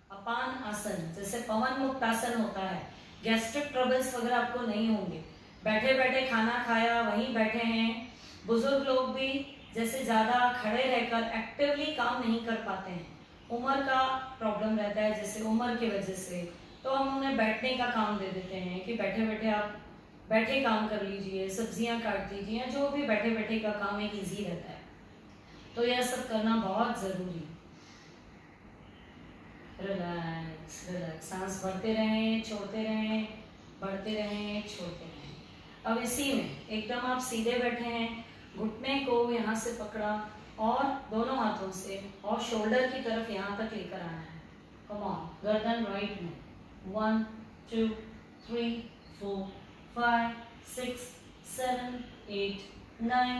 Speaker 1: अपान आसन, जैसे पवन मुक्त आसन होता है, गैस्ट्रिक ट्रबल्स वगैरह आपको नहीं होंगे। बैठे बैठे खाना खाया, वहीं बैठे हैं। बुजुर्ग लोग भी जैसे ज्यादा खड़े रहकर एक्टिवली काम नहीं कर पाते हैं, उम्र का प्रॉब्लम रहता है जैसे उम्र की वजह से, तो हम उन्हें बैठने का काम दे देते हैं कि बैठे बैठे आप बैठे काम कर लीजिए, सब्जियां काट दीजिए, जो भी बैठे बैठे का काम एक इजी रहता है। तो यह सब करना बहुत जरूरी है। रिलैक्स रिलैक्स, सांस भरते रहें, छोड़ते रहें, बढ़ते रहें, छोड़ते रहें। अब इसी में एकदम आप सीधे बैठे हैं, घुटने को यहाँ से पकड़ा और दोनों हाथों से और शोल्डर की तरफ यहाँ तक लेकर आना है। कम ऑन, गर्दन राइट में। 1 2 3 4 5 6 7 8 9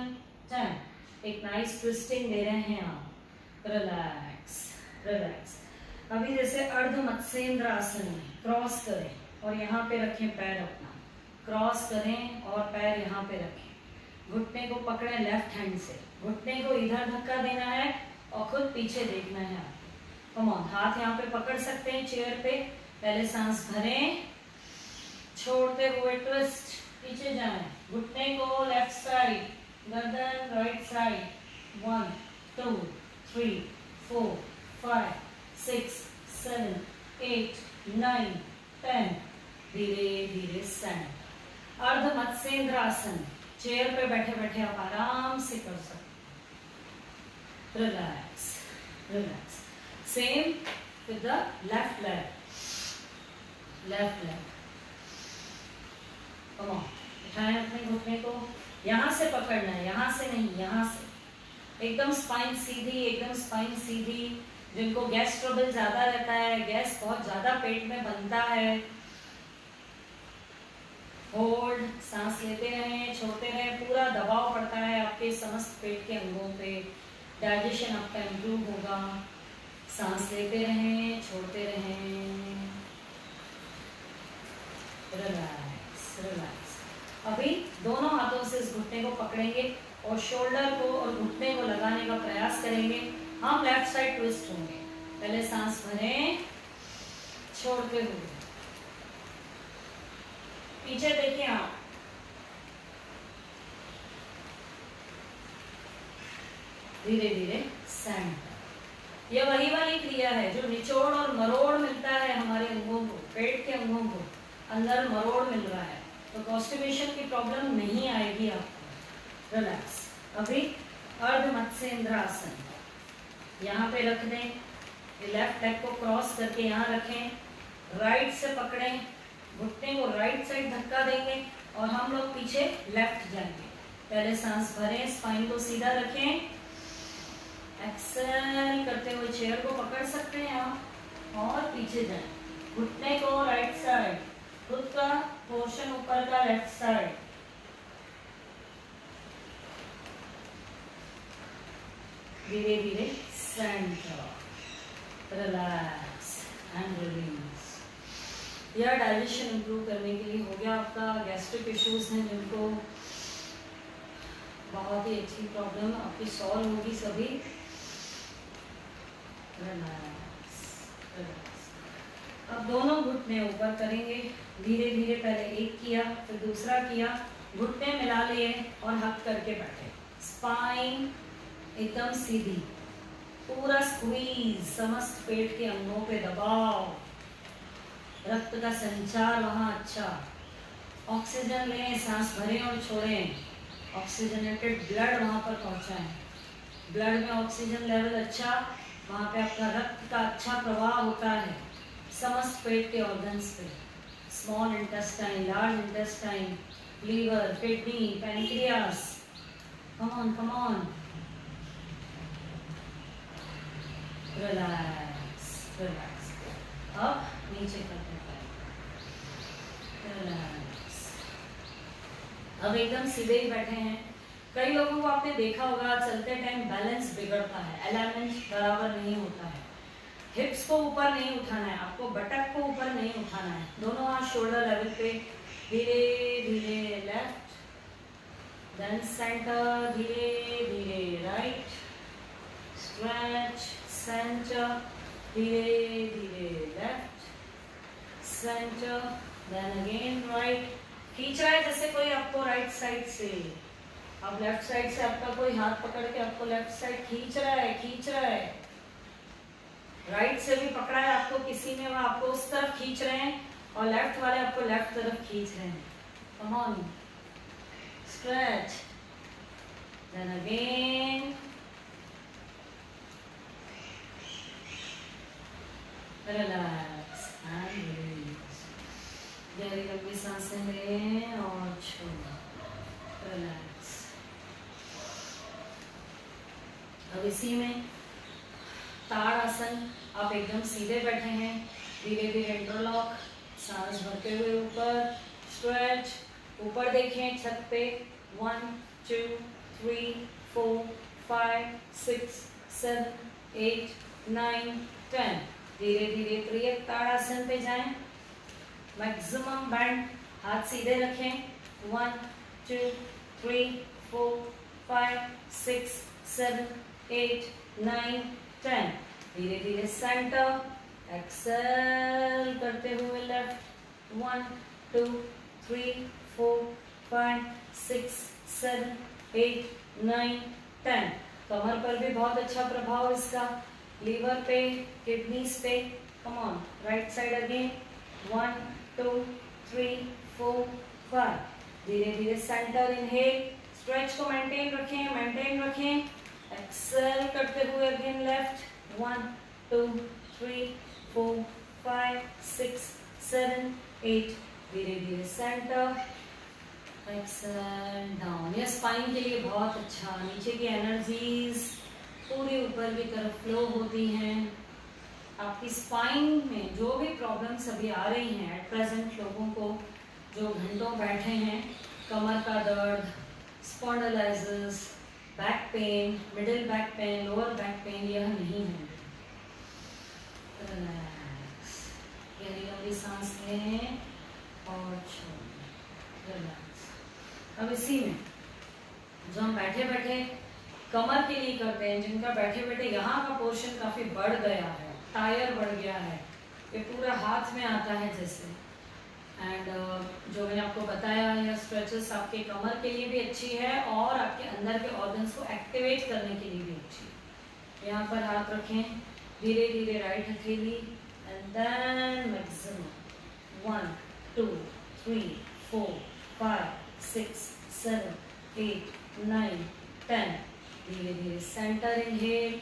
Speaker 1: 10। एक नाइस ट्विस्टिंग दे रहे हैं आप। Relax relax. अभी जैसे अर्ध मत्स्येंद्र आसन में क्रॉस करें और यहाँ पे रखें पैर अपना, क्रॉस करें और पैर यहाँ पे रखें, घुटने को पकड़े लेफ्ट हैंड से, घुटने को इधर धक्का देना है और खुद पीछे देखना है आपको। कम ऑन, हाथ यहाँ पे पकड़ सकते हैं चेयर पे, पहले सांस भरें, छोड़ते हुए ट्विस्ट, पीछे जाएं, घुटने को लेफ्ट साइड, गर्दन राइट साइड। 1 2 3 4 5 6 7 8 9 10। धीरे धीरे सेंटर। अर्ध मत्स्येंद्र आसन, चेयर पे बैठे बैठे आप आराम से कर सकते। Relax relax. Same with the left leg, left leg. Come on, उठाएं अपने घुटने को, यहां से पकड़ना है, यहां से नहीं, यहां से एकदम स्पाइन सीधी, एकदम स्पाइन सीधी। जिनको गैस ट्रबल ज्यादा रहता है, गैस बहुत ज्यादा पेट में बनता है, होल्ड, सांस लेते रहें, छोड़ते रहें, पूरा दबाव पड़ता है आपके समस्त पेट के अंगों पे, डाइजेशन आपका इम्प्रूव होगा। सांस लेते रहें, छोड़ते रहें, रिलैक्स रिलैक्स। अभी दोनों हाथों से इस घुटने को पकड़ेंगे और शोल्डर को और घुटने को लगाने का प्रयास करेंगे। हम लेफ्ट साइड ट्विस्ट होंगे, पहले सांस भरें, छोड़ते हुए पीछे देखिए आप, धीरे धीरे सेंटर। यह वही वाली क्रिया है जो निचोड़ और मरोड़ मिलता है हमारे अंगों को, पेट के अंगों को अंदर मरोड़ मिल रहा है, तो कॉन्स्टिपेशन की प्रॉब्लम नहीं आएगी आपको। रिलैक्स। अभी अर्ध मत्स्येंद्र आसन, यहाँ पे रख दें, लेफ्ट लेग को क्रॉस करके यहाँ रखें, राइट से पकड़ें, घुटने को राइट साइड धक्का देंगे और हम लोग पीछे लेफ्ट जाएंगे। पहले सांस भरें, स्पाइन को सीधा रखें, एक्सेल करते हुए चेयर को पकड़ सकते हैं आप और पीछे जाएं, घुटने को राइट साइड, खुद का पोर्शन ऊपर का लेफ्ट साइड। धीरे धीरे सेंटर, रिलैक्स एंड रिलीज। यह डाइजेशन इंप्रूव करने के लिए हो गया आपका। गैस्ट्रिक इश्यूज हैं जिनको बहुत ही अच्छी प्रॉब्लम आपकी सॉल्व होगी सभी। Relax relax. अब दोनों घुटने ऊपर करेंगे धीरे धीरे। पहले एक किया फिर दूसरा किया, घुटने मिला लिए और हक करके बैठे। स्पाइन एकदम सीधी, पूरा स्क्वीज, समस्त पेट के अंगों पे दबाव, रक्त का संचार वहां अच्छा। ऑक्सीजन लें, सांस भरें और छोड़ें, ऑक्सीजनेटेड ब्लड वहां पर पहुंचाएं। ब्लड में ऑक्सीजन लेवल अच्छा, वहां पे आपका रक्त का अच्छा प्रवाह होता है समस्त पेट के ऑर्गन्स पे। Small intestine, large intestine, liver, kidney, pancreas. Come on. Relax relax. अब नीचे करते हैं, रिलैक्स। अब एकदम सीधे ही बैठे हैं। कई लोगों को आपने देखा होगा चलते टाइम बैलेंस बिगड़ता है, अलाइनमेंट बराबर नहीं होता है। हिप्स को ऊपर नहीं उठाना है आपको, बटक को ऊपर नहीं उठाना है। दोनों हाथ शोल्डर लेवल पे, धीरे धीरे लेफ्ट, देन सेंटर, धीरे धीरे राइट, स्ट्रेच सेंटर, धीरे धीरे left, centre, then again right. खींच रहा है जैसे कोई आपको राइट साइड से, अब लेफ्ट साइड से आपका कोई हाथ पकड़ के आपको लेफ्ट साइड खींच रहा है। राइट से भी पकड़ा है आपको किसी ने, वह आपको उस तरफ खींच रहे हैं, और लेफ्ट वाले आपको लेफ्ट तरफ खींच रहे हैं। Come on, stretch, then again, relax and release. गहरी लंबी सांसें लें और छोड़ो, रिलैक्स। अब इसी में ताड़ासन, आप एकदम सीधे बैठे हैं, धीरे धीरे इंटरलॉक, सांस भरते हुए ऊपर, स्ट्रेच, ऊपर देखें छत पे। 1 2 3 4 5 6 7 8 9 10। धीरे धीरे प्रिय ताड़ासन पे जाएं। मैक्सिमम बैंड, हाथ सीधे रखें। 1 2 3 4 5 6 7 8 9 10। धीरे धीरे सेंटर, एक्सेल करते हुए लेफ्ट। 1 2 3 4 5 6 7 8 9 10। कमर पर भी बहुत अच्छा प्रभाव इसका, लीवर पे, किडनीज पे। Come on, right side again. 1 2 3 4 5। धीरे धीरे सेंटर, इनहेल, स्ट्रेच को मेंटेन रखें। एक्सेल करते हुए अगेन लेफ्ट। 1 2 3 4 5 6 7 8। धीरे धीरे सेंटर, एक्सेल डाउन। यह स्पाइन के लिए बहुत अच्छा, नीचे की एनर्जीज पूरी ऊपर की तरफ फ्लो होती हैं। आपकी स्पाइन में जो भी प्रॉब्लम्स अभी आ रही हैं एट प्रेजेंट, लोगों को जो घंटों बैठे हैं, कमर का दर्द, spondylitis, back pain, middle back pain, lower back pain, यह नहीं है। रिलैक्स, गहरी लंबी सांस लें और छोड़ें, रिलैक्स। अब इसी में जो हम बैठे बैठे कमर के लिए करते हैं, जिनका बैठे बैठे यहाँ का पोर्शन काफी बढ़ गया है, टायर बढ़ गया है, ये पूरा हाथ में आता है जैसे, एंड जो मैंने आपको बताया यह स्ट्रेचेस आपके कमर के लिए भी अच्छी है और आपके अंदर के ऑर्गन्स को एक्टिवेट करने के लिए भी अच्छी है। यहाँ पर हाथ रखें, धीरे धीरे राइट हथेली, एंड देन मैक्सिमम 1 2 3 4 5 6 7 8 9 10। धीरे धीरे सेंटर, इनहेल,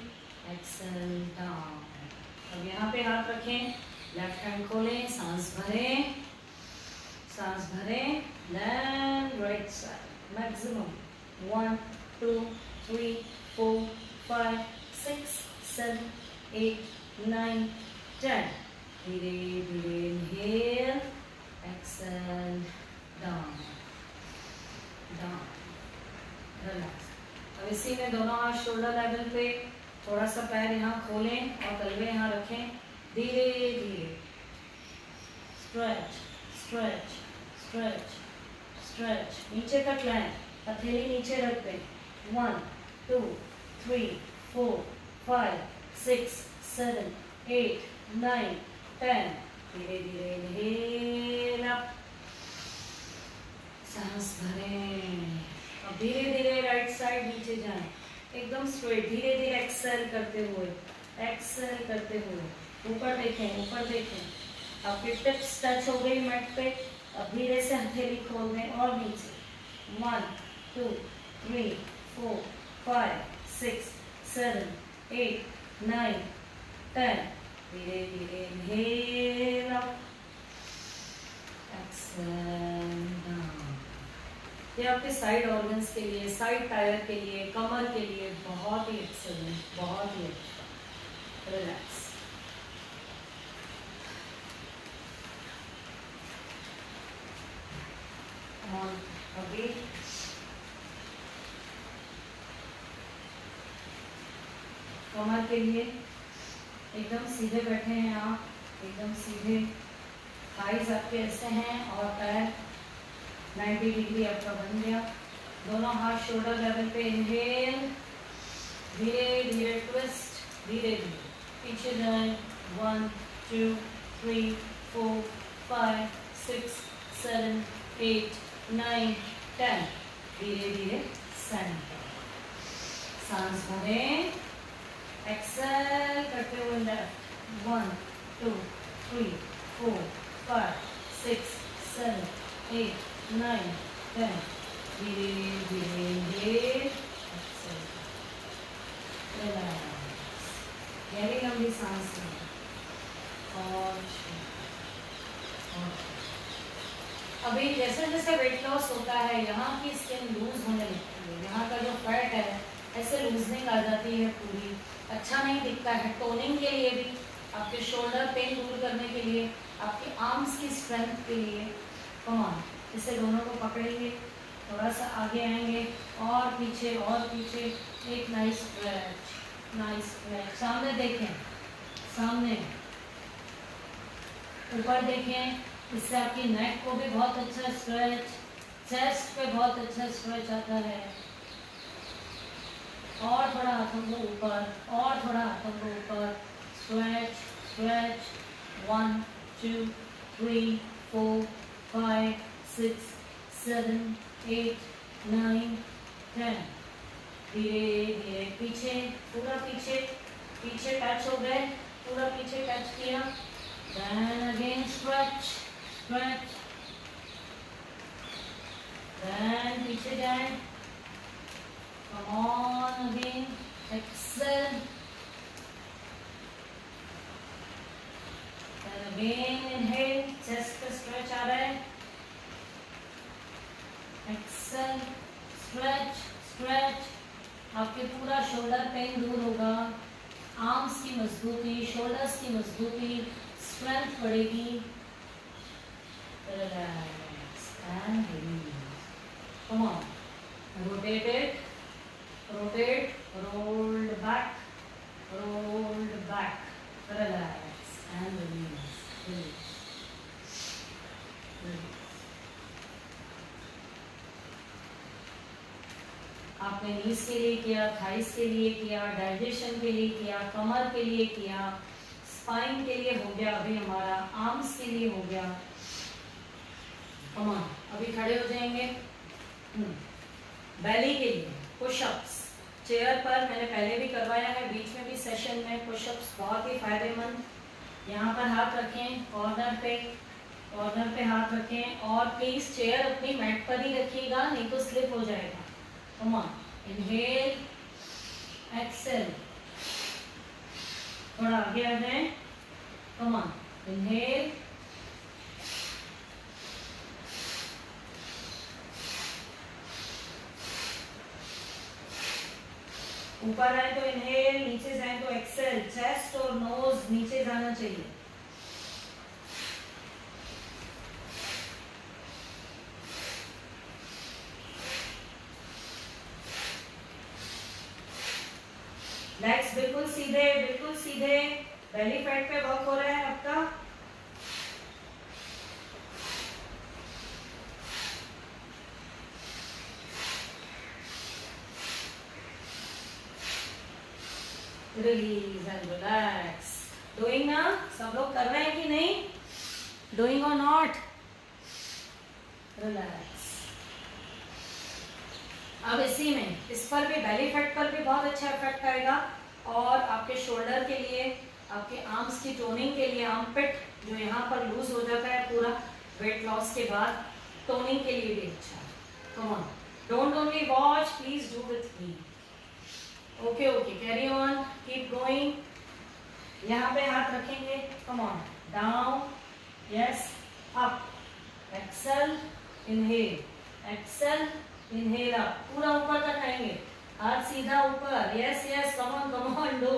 Speaker 1: एक्सेल डाउन। अब यहाँ पे हाथ रखें, लेफ्ट हैंड खोलें, सांस भरें, देन राइट साइड मैक्सिमम 1 2 3 4 5 6 7 8 9 10। धीरे धीरे इनहेल, एक्सेल डाउन, रिलैक्स। अब इसी में दोनों हाथ शोल्डर लेवल पे, थोड़ा सा पैर यहाँ खोलें और तलवे यहाँ रखें, धीरे धीरे स्ट्रेच स्ट्रेच स्ट्रेच स्ट्रेच, नीचे तक लाएं, हथेली नीचे रख दें, 1 2 3 4 5 6 7 8 9 10, धीरे धीरे इनहेल अप, सांस भरें। अब धीरे धीरे राइट साइड नीचे जाएं, एकदम स्ट्रेट, धीरे धीरे एक्सेल करते हुए, एक्सेल करते हुए ऊपर देखें, ऊपर देखें। आपके टिप्स टच हो गई मैट पे, अब धीरे से हथेली खोल दें और नीचे, 1 2 3 4 5 6 7 8 9 10, धीरे धीरे इनहेल अप, एक्सेल डाउन। ये आपके साइड ऑर्गन्स के लिए, साइड टायर के लिए, कमर के लिए बहुत ही एक्सेलेंट, बहुत ही अच्छा। रिलैक्स। और अभी कमर के लिए एकदम सीधे बैठे हैं आप, एकदम सीधे, थाइज आपके ऐसे हैं और पैर 90 डिग्री आपका बन गया। दोनों हाथ शोल्डर लेवल पे, इनहेल, धीरे धीरे ट्विस्ट, धीरे धीरे पीछे जाएं, 1 2 3 4 5 6 7 8 9 10, धीरे धीरे सेंटर, सांस भरें, एक्सेल करते हुए लेफ्ट, 1 2 3 4 5 6 7 8 9 10, धीरे धीरे इंहेल, एक्सेल, रिलैक्स, गहरी लंबी सांस लें और अभी जैसे जैसे वेट लॉस होता है यहाँ की स्किन लूज होने लगती है, यहाँ का जो फैट है ऐसे लूजनिंग आ जाती है पूरी, अच्छा नहीं दिखता है। टोनिंग के लिए भी, आपके शोल्डर पेन दूर करने के लिए, आपके आर्म्स की स्ट्रेंथ के लिए, कम ऑन, इसे दोनों को पकड़ेंगे, थोड़ा सा आगे आएंगे और पीछे, एक नाइस स्ट्रेच, नाइस स्ट्रेच। सामने देखें, सामने, ऊपर देखें, इससे आपकी नेक को भी बहुत अच्छा स्ट्रेच, चेस्ट पे बहुत अच्छा स्ट्रेच आता है। और थोड़ा हाथों को ऊपर, और थोड़ा हाथों को ऊपर, स्ट्रेच स्ट्रेच, 1 2 3 4 5 6 7 8 9 10, धीरे धीरे पीछे, पूरा पीछे, पीछे टच हो गए, पूरा पीछे टच किया, then again stretch stretch, then पीछे जाए, come on again, exhale, then again inhale, chest पे stretch आ रहा है, exhale, stretch stretch, आपके पूरा शोल्डर पेन दूर होगा, आर्म्स की मजबूती, शोल्डर्स की मजबूती, स्ट्रेंथ बढ़ेगी, relax and release, come on, rotate it, rotate, rolled back, relax and release, release, release. आपने नीज के लिए किया, थाइस के लिए किया, डाइजेशन के लिए किया, कमर के लिए किया, स्पाइन के लिए हो गया, अभी हमारा आर्म्स के लिए हो गया। कम ऑन, अभी खड़े हो जाएंगे। बेली के लिए पुशअप्स, चेयर पर मैंने पहले भी करवाया है, बीच में भी सेशन में, पुशअप्स बहुत ही फायदेमंद। यहाँ पर हाथ रखें, कॉर्नर पे हाथ रखें और प्लीज चेयर अपनी मैट पर ही रखिएगा, नहीं तो स्लिप हो जाएगा। कम ऑन, इनहेल, एक्सेल, थोड़ा आगे आ जाए, कम ऑन, इनहेल, ऊपर आए तो इनहेल, नीचे जाए तो एक्सेल, चेस्ट और नोज नीचे जाना चाहिए। लेग्स बिल्कुल सीधे, बिल्कुल सीधे। बेली फैट पे वर्क हो रहा है आपका। Release and relax. डूइंग ना, सब लोग कर रहे हैं कि नहीं? डूइंग और नॉट? रिलैक्स। अब इसी में इस पर भी, बेली फैट पर भी बहुत अच्छा इफेक्ट आएगा और आपके शोल्डर के लिए, आपके आर्म्स की टोनिंग के लिए, आर्म पिट जो यहाँ पर लूज हो जाता है पूरा वेट लॉस के बाद, टोनिंग के लिए भी अच्छा है। Come on, don't only watch, please do with me. Okay okay, carry on, keep going. यहाँ पे हाथ रखेंगे, come on, down, yes, up, exhale, inhale, exhale, inhale up, पूरा ऊपर तक आएंगे, हाथ सीधा ऊपर, yes yes, come on do,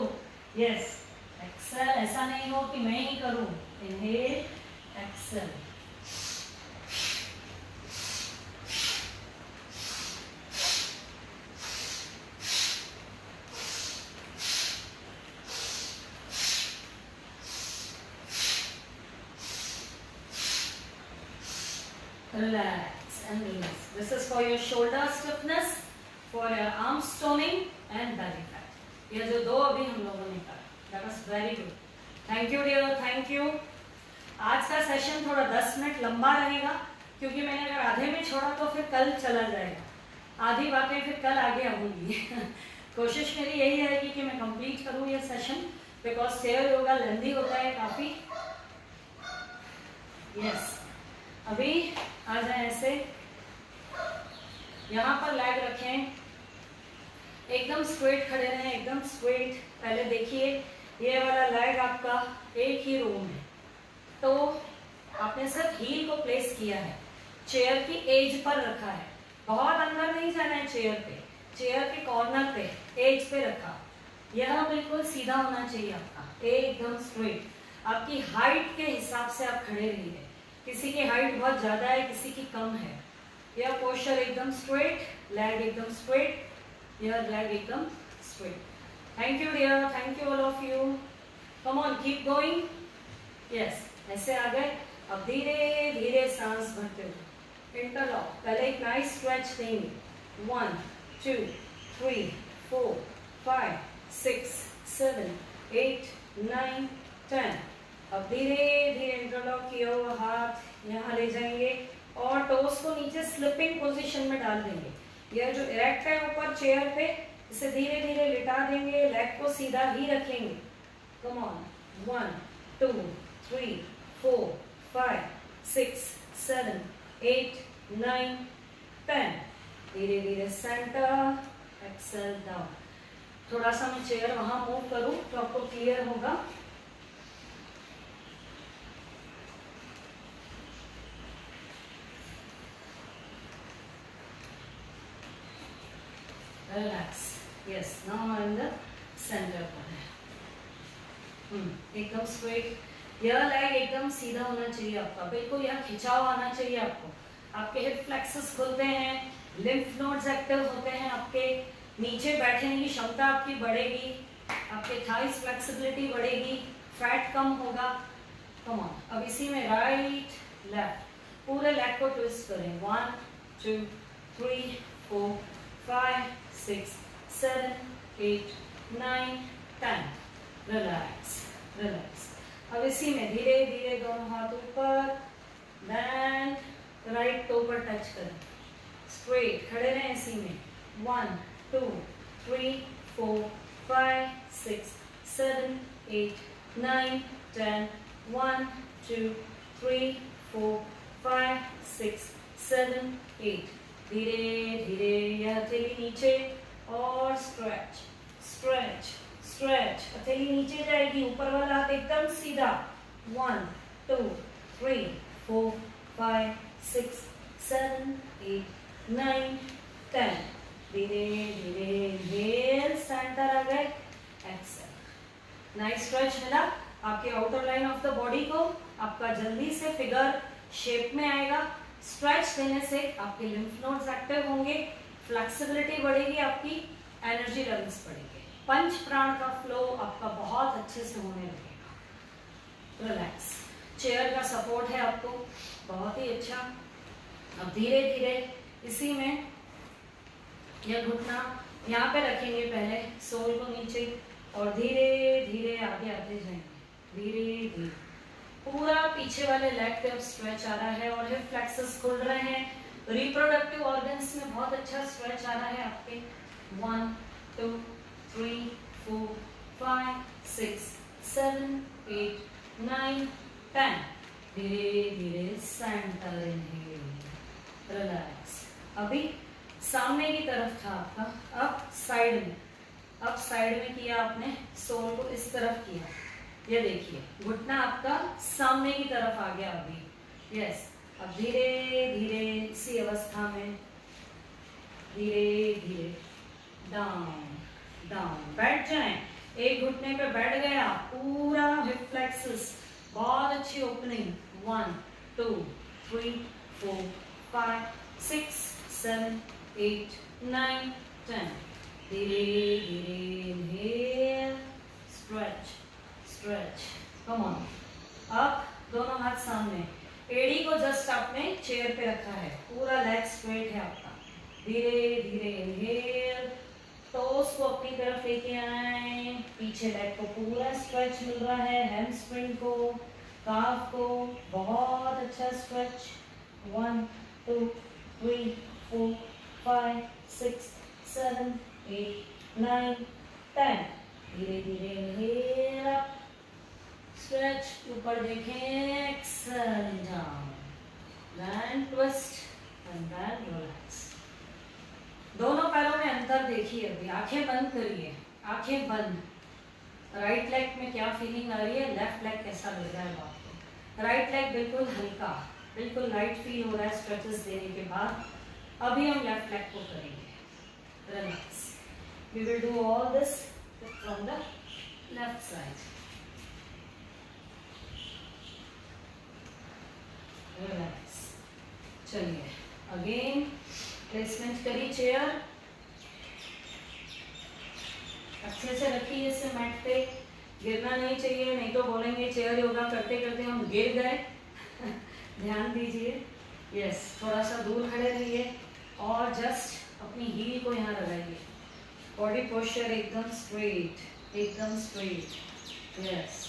Speaker 1: yes, exhale. ऐसा नहीं हो कि मैं ही करूं, inhale, exhale, relax and release. This is for your shoulder stiffness, for your arms toning and belly fat. ये जो दो अभी हम लोगों ने करा, that was very good. Thank you dear, thank you. आज का सेशन थोड़ा 10 मिनट लंबा रहेगा क्योंकि मैंने अगर आधे में छोड़ा तो फिर कल चला जाएगा, आधी बातें फिर कल आगे आऊंगी। कोशिश मेरी यही रहेगी कि मैं कंप्लीट करूं ये सेशन, बिकॉज चेयर योगा लेंदी होता है काफी। यस, अभी आ जाए ऐसे, यहाँ पर लेग रखें, एकदम स्ट्रेट खड़े रहें, एकदम स्ट्रेट। पहले देखिए ये वाला लेग आपका एक ही रो में, तो आपने सिर्फ हील को प्लेस किया है, चेयर की एज पर रखा है, बहुत अंदर नहीं जाना है चेयर पे, चेयर के कॉर्नर पे, एज पे रखा। यह बिल्कुल सीधा होना चाहिए आपका, एकदम स्ट्रेट। आपकी हाइट के हिसाब से आप खड़े रहिए, किसी की हाइट बहुत ज्यादा है, किसी की कम है। यह पोस्चर एकदम स्ट्रेट, लेग एकदम स्ट्रेट, यह लेग एकदम straight. Thank you dear, thank you all of you. Come on, keep going. Yes, ऐसे आ गए। अब धीरे धीरे सांस भरते हुए इंटरलॉक, पहले एक नाइस स्ट्रेच देंगे, 1 2 3 4 5 6 7 8 9 10। अब धीरे धीरे इंटरलॉक किया हुआ हाथ यहाँ ले जाएंगे और टोस को नीचे स्लिपिंग पोजीशन में डाल देंगे। यह जो इरेक्ट है ऊपर चेयर पे, इसे धीरे धीरे लिटा देंगे, लेग को सीधा ही रखेंगे। Come on, 1 2 3 4 5 6 7 8 9 10। धीरे धीरे सेंटर, एक्सेल डाउन। थोड़ा सा मैं चेयर वहां मूव करूं तो आपको क्लियर होगा। Relax. Yes, now I'm in the center पर है। एकदम स्ट्रेट। यह लेग एकदम सीधा होना चाहिए आपका, बिल्कुल यहाँ खिंचाव आना चाहिए आपको। आपके हिप फ्लेक्सस खुलते हैं, लिम्फ नोड्स एक्टिव होते हैं, आपके नीचे बैठने की क्षमता आपकी बढ़ेगी, आपके थाइस फ्लेक्सिबिलिटी बढ़ेगी, फैट कम होगा। कम ऑन, अब इसी में राइट लेफ्ट पूरे लेग को ट्विस्ट करें। 1 2 3 4 5 6 7 8 9 10। Relax relax. अब इसी में धीरे धीरे दोनों हाथ ऊपर, देन राइट टो पर टच करें, स्ट्रेट खड़े रहें इसी में। 1 2 3 4 5 6 7 8 9 10। 1 2 3 4 5 6 7 8। धीरे धीरे यह हथेली नीचे और स्ट्रेच स्ट्रेच स्ट्रेच। हथेली नीचे जाएगी, ऊपर वाला हाथ एकदम सीधा। 1 2 3 4 5 6 7 8 9 10। धीरे धीरे इनहेल, सेंटर आ गए, एक्सेल। नाइस स्ट्रेच मिला आपके outer line of the body को, आपका जल्दी से फिगर शेप में आएगा। स्ट्रेच देने से आपके लिम्फ नोड्स एक्टिव होंगे, फ्लेक्सिबिलिटी बढ़ेगी, आपकी एनर्जी लेवल्स बढ़ेंगे। पंच प्राण का फ्लो आपका बहुत अच्छे से होने लगेगा। रिलैक्स, चेयर का सपोर्ट है आपको, बहुत ही अच्छा। अब धीरे धीरे इसी में यह घुटना यहाँ पे रखेंगे, पहले सोल को नीचे, और धीरे धीरे आगे आते जाएंगे, धीरे धीरे। पूरा पीछे वाले लेग पे अब स्ट्रेच आ रहा है और हिप फ्लेक्सस खुल रहे हैं। रिप्रोडक्टिव ऑर्गन्स में बहुत अच्छा स्ट्रेच आ रहा है आपके। 1 2 3 4 5 6 7 8 9 10। धीरे धीरे सेंटर इनहेल, रिलैक्स। अभी सामने की तरफ था आपका, अब साइड में, अब साइड में किया आपने, सोल को इस तरफ किया, ये देखिए घुटना आपका सामने की तरफ आ गया अभी। यस, अब धीरे धीरे इसी अवस्था में धीरे धीरे डाउन डाउन, बैठ जाएं। एक घुटने पे बैठ गया, पूरा हिप फ्लेक्सस, बहुत अच्छी ओपनिंग। 1 2 3 4 5 6 7 8 9 10। धीरे धीरे inhale, stretch stretch, come on. अब दोनों हाथ सामने, एड़ी को जस्ट आपने चेयर पे रखा है, पूरा लेग स्ट्रेट है आपका। धीरे धीरे इनहेल, टोस को अपनी तरफ लेके आए, पीछे लेग को पूरा स्ट्रेच मिल रहा है, हैमस्ट्रिंग को, काफ को, बहुत अच्छा स्ट्रेच। 1 2 3 4 5 6 7 8 9 10। धीरे धीरे इनहेल अप, स्ट्रेच, ऊपर देखें, exhale down, then twist and then relax. दोनों पैरों में अंतर देखिए, अभी आंखें बंद करिए, आंखें बंद। राइट लेग में क्या फीलिंग आ रही है, लेफ्ट लेग कैसा लग रहा है आपको? राइट लेग बिल्कुल हल्का, बिल्कुल लाइट फील हो रहा है स्ट्रेचेस देने के बाद। अभी हम लेफ्ट लेग को करेंगे, relax. We will do all this from the left side, relax. चलिए अगेन प्लेसमेंट करिए, चेयर अच्छे से रखिए इसे मैट पे, गिरना नहीं चाहिए, नहीं तो बोलेंगे चेयर योगा करते करते हम गिर गए। ध्यान दीजिए। यस, थोड़ा सा दूर खड़े रहिए और जस्ट अपनी हील को यहाँ लगाइए। बॉडी पोस्चर एकदम स्ट्रेट, एकदम स्ट्रेट। यस,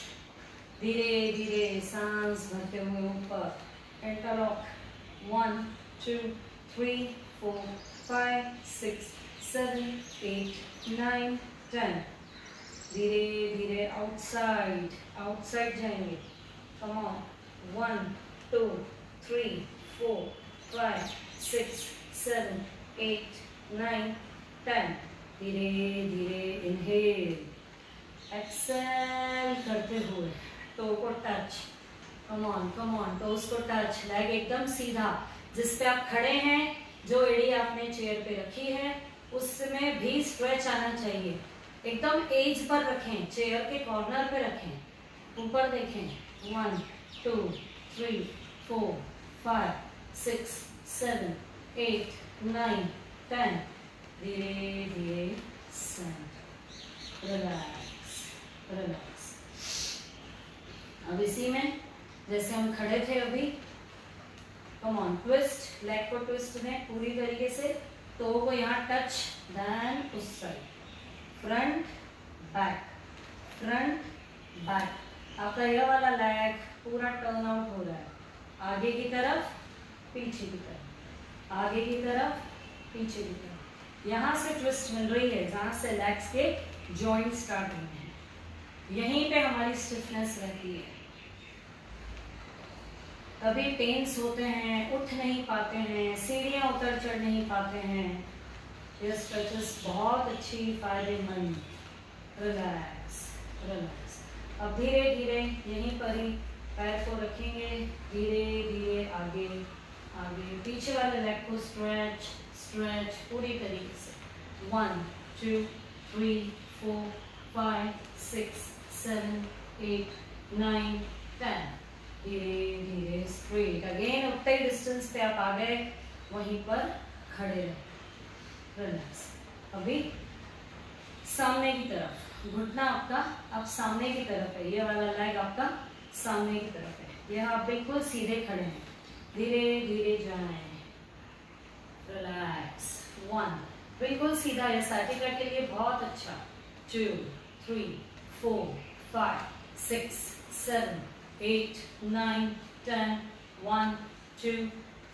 Speaker 1: धीरे धीरे सांस भरते हुए ऊपर, इंटरलॉक। 1 2 3 4 5 6 7 8 9 10। धीरे धीरे आउटसाइड, आउटसाइड जाएंगे, कम ऑन। 1 2 3 4 5 6 7 8 9 10। धीरे धीरे इनहेल, एक्सेल करते हुए टो को टच, कम ऑन, टोस को टच, लेग एकदम सीधा, जिस पे आप खड़े हैं, जो एड़ी आपने चेयर पे रखी है उसमें भी स्ट्रेच आना चाहिए। एकदम एज पर रखें, चेयर के कॉर्नर पे रखें, ऊपर देखें। 1 2 3 4 5 6 7 8 9 10। धीरे धीरे रिलैक्स, रिलैक्स। अब इसी में जैसे हम खड़े थे अभी, कम ऑन, ट्विस्ट, लेग को ट्विस्ट दें पूरी तरीके से, टो को यहाँ टच, देन उस side, front back, front back. आपका यह वाला लेग पूरा टर्न आउट हो रहा है, आगे की तरफ, पीछे की तरफ, आगे की तरफ, पीछे की तरफ। यहाँ से ट्विस्ट मिल रही है, जहाँ से लेग्स के जॉइंट स्टार्ट हुए हैं, यहीं पे हमारी स्टिफनेस रहती है। कभी पेन्स होते हैं, उठ नहीं पाते हैं, सीढ़ियाँ उतर चढ़ नहीं पाते हैं, ये स्ट्रेचेस बहुत अच्छी, फायदेमंद। Relax, relax. अब धीरे धीरे यहीं पर ही पैर को रखेंगे, धीरे धीरे आगे आगे, पीछे वाले लेग को स्ट्रेच स्ट्रेच पूरी तरीके से। 1 2 3 4 5 6 7 8 9 10। धीरे धीरे स्ट्रेट, अगेन उतने ही डिस्टेंस पे आप आ गए, वहीं पर खड़े रहे, रिलैक्स। अभी सामने की तरफ, घुटना आपका अब सामने की तरफ है, ये वाला लेग आपका सामने की तरफ है, यह आप बिल्कुल सीधे खड़े हैं, धीरे धीरे जाएं, रिलैक्स, 1, बिल्कुल सीधा, ये साइटिका के लिए बहुत अच्छा, 2, 3, 4, 5, 6, 7, 8, 9, 10, 1, 2,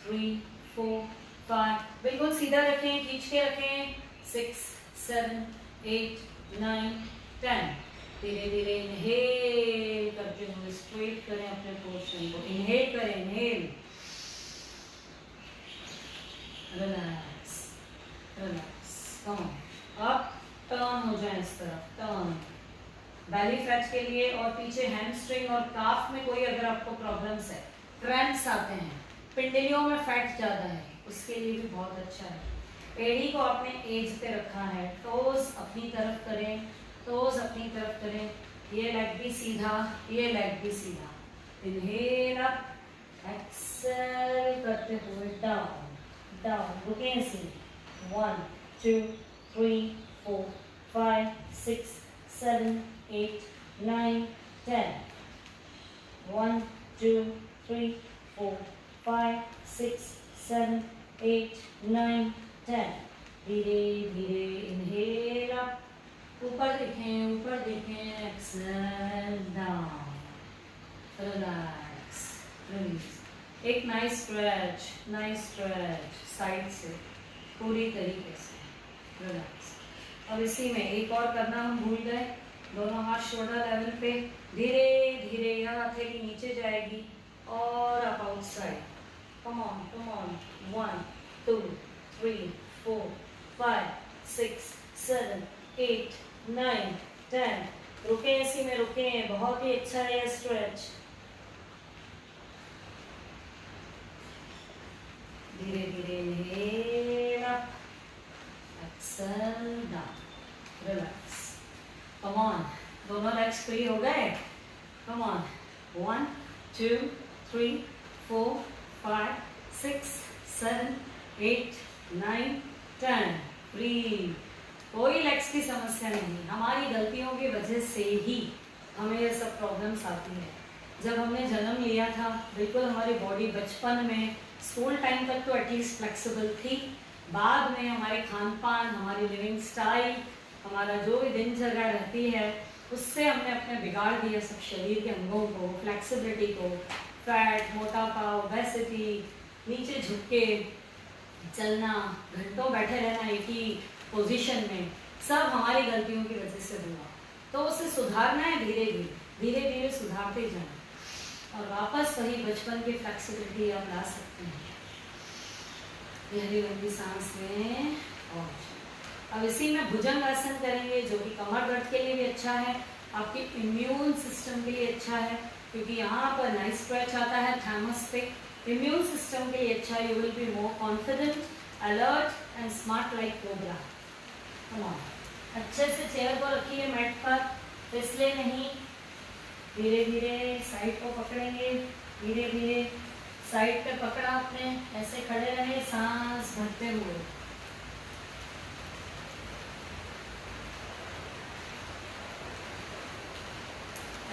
Speaker 1: 3, 4, 5, बिल्कुल सीधा रखें, खींच के रखें, 6, 7, 8, 9, 10, धीरे धीरे इनहेल करते हुए स्ट्रेट करें अपने पोर्शन को, इनहेल करें, इनहेल, रिलैक्स, रिलैक्स, कम अब टर्न हो जाए इस तरफ, टर्न, बैली फैट के लिए, और पीछे हैमस्ट्रिंग और काफ में कोई अगर आपको प्रॉब्लम्स है, क्रैम्प्स आते हैं, पिंडलियों में फैट ज़्यादा है, उसके लिए भी बहुत अच्छा है। एड़ी को आपने एज पे रखा है, टोज अपनी तरफ करें, टोज अपनी तरफ करें, ये लेग भी सीधा, ये लेग भी सीधा, इनहेल अप, एक्सेल करते हुए डाउन, डाउन, रुकें इसी, 1, 2, 3, 4, 5, 6, 7, 8, 9, 10, 1, 2, 3, 4, 5, 6, 7, 8, 9, 10, धीरे धीरे इनहेल अप, ऊपर देखें, एक्सेल डाउन, रिलैक्स, रिलीज, एक नाइस स्ट्रेच साइड से पूरी तरीके से, रिलैक्स। अब इसी में एक और करना हम भूल गए, दोनों हाथ शोल्डर लेवल पे, धीरे धीरे यह हथेली नीचे जाएगी और अप आउटसाइड, कम ऑन, 1, 2, 3, 4, 5, 6, 7, 8, 9, 10, रुके, इसी में रुके, बहुत ही अच्छा है स्ट्रेच, धीरे धीरे inhale up, exhale down, relax, come on, दोनों लेग्स फ्री हो गए, कम ऑन, 1, 2, 3, 4, 5, 6, 7, 8, 9, 10, फ्री, कोई लेग्स की समस्या नहीं, हमारी गलतियों की वजह से ही हमें ये सब प्रॉब्लम्स आती है। जब हमने जन्म लिया था, बिल्कुल हमारी बॉडी बचपन में, स्कूल टाइम तक तो एटलीस्ट फ्लेक्सिबल थी, बाद में हमारे खान पान, हमारी लिविंग स्टाइल, हमारा जो भी दिनचर्या रहती है, उससे हमने अपने बिगाड़ दिया सब शरीर के अंगों को, फ्लेक्सिबिलिटी को, फैट, मोटापा, ओबेसिटी, नीचे झुक के चलना, घंटों बैठे रहना एक ही पोजीशन में, सब हमारी गलतियों की वजह से हुआ। तो उसे सुधारना है, धीरे धीरे सुधारते जाना, और वापस वही बचपन की फ्लेक्सिबिलिटी आप ला सकते हैं। गहरी लंबी सांस लें, और अब इसी में भुजंग आसन करेंगे, जो कि कमर दर्द के लिए भी अच्छा है, आपके इम्यून सिस्टम के लिए अच्छा है, क्योंकि यहाँ पर नाइस स्ट्रेच आता है थैमस पे, इम्यून सिस्टम के लिए अच्छा, you will be more confident, alert and smart like cobra. अच्छे से चेयर को रखिए मैट पर, फिसले नहीं, धीरे धीरे साइड को पकड़ेंगे, धीरे धीरे साइड पे पकड़ा आपने, ऐसे खड़े रहे, सांस भरते हुए,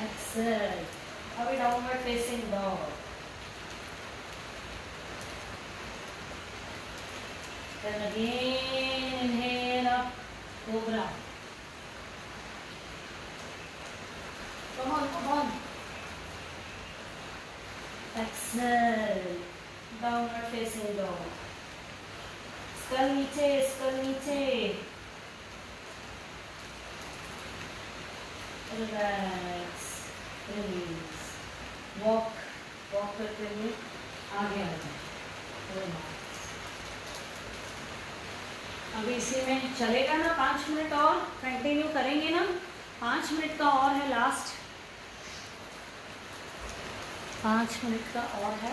Speaker 1: एक्सेल, अभी downward facing dog, then again inhale up, cobra, come on, exhale, downward facing dog, skull नीचे, relax, release, walk करते हुए आगे आ जाए, अभी इसी में चलेगा ना, 5 मिनट और कंटिन्यू करेंगे ना, 5 मिनट का और है, लास्ट 5 मिनट का और है,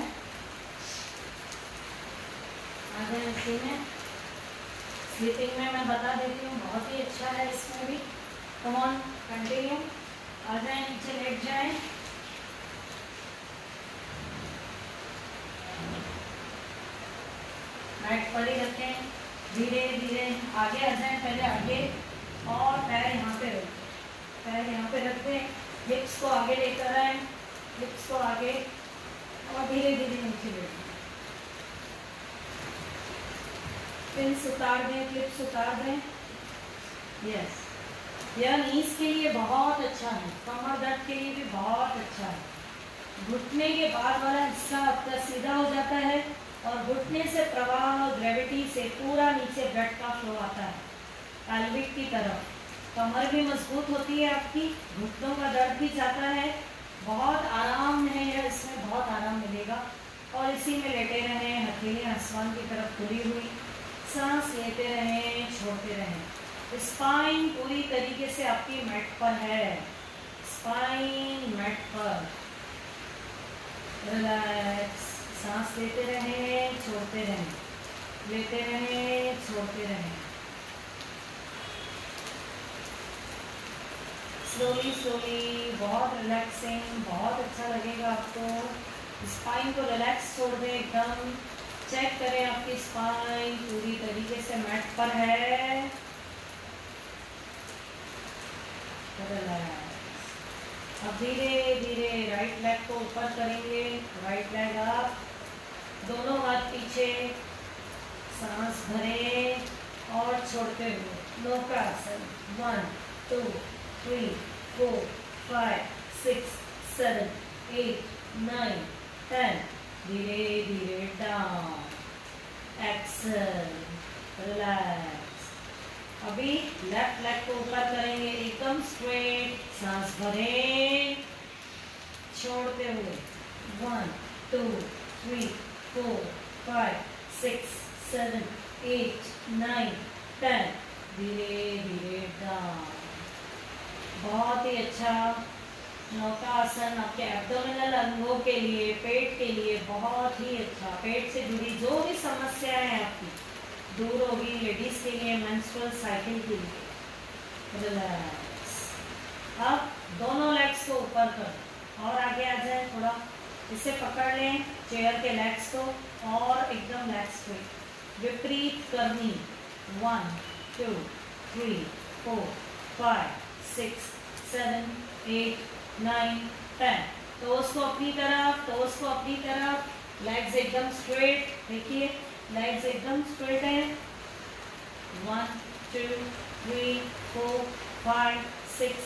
Speaker 1: आगे इसी में स्लीपिंग में मैं बता देती हूँ, बहुत ही अच्छा है इसमें भी, कम ऑन कंटिन्यू, आ जाए, नीचे लेट जाए, मैट पर ही रखें, धीरे धीरे आगे आ जाए, पहले आगे, और पैर यहाँ पे रख दें, पैर यहाँ पे रख दें, हिप्स को आगे लेकर आए, हिप्स को आगे और धीरे धीरे नीचे ले लें। पिन्स उतार दें, क्लिप्स उतार दें। यस, यह नीज के लिए बहुत अच्छा है, कमर दर्द के लिए भी बहुत अच्छा है। घुटने के बाद वाला हिस्सा आपका सीधा हो जाता है और घुटने से प्रवाह और ग्रेविटी से पूरा नीचे ब्लड का फ्लो आता है पैल्विक की तरफ। कमर भी मजबूत होती है आपकी, घुटनों का दर्द भी जाता है। बहुत आराम है यह, इसमें बहुत आराम मिलेगा। और इसी में लेटे रहें, हथेली आसमान की तरफ खुली हुई, सांस लेते रहें, छोड़ते रहें। स्पाइन पूरी तरीके से आपकी मैट पर है, स्पाइन मैट पर। रिलैक्स, सांस लेते रहें, छोड़ते रहें, लेते रहें, छोड़ते रहें। स्लोली स्लोली, बहुत रिलैक्सिंग, बहुत अच्छा लगेगा आपको। स्पाइन को रिलैक्स छोड़ दें एकदम। चेक करें आपकी स्पाइन पूरी तरीके से मैट पर है। रिलैक्स। अब धीरे धीरे राइट लेग को ऊपर करेंगे, राइट लेग अप, दोनों हाथ पीछे, सांस भरें और छोड़ते हुए नौकासन। 1 2 3 4 5 6 7 8 9 10। धीरे धीरे डाउन, एक्सेल, रिलैक्स। अभी लेफ्ट लेग को ऊपर करेंगे एकदम स्ट्रेट, सांस भरें, छोड़ते हुए 1 2 3 4 5 6 7 8 9 10। धीरे धीरे डाउन। बहुत ही अच्छा नौका आसन आपके एब्डोमिनल अंगों के लिए, पेट के लिए बहुत ही अच्छा। पेट से जुड़ी जो भी समस्याएं हैं आपकी दूर होगी। लेडीज के लिए मेंस्ट्रुअल साइकिल के लिए। रिलैक्स। अब दोनों लेग्स को ऊपर कर और आगे आ जाए थोड़ा, इसे पकड़ लें चेयर के लेग्स को और एकदम लेग स्ट्रेट। विपरीत करनी। 1 2 3 4 5 6 7 8 9 10। टोस को अपनी तरफ, टोस को अपनी तरफ, लेग्स एकदम स्ट्रेट। देखिए लेग्स एकदम स्ट्रेट है। 1 2 3 4 5 6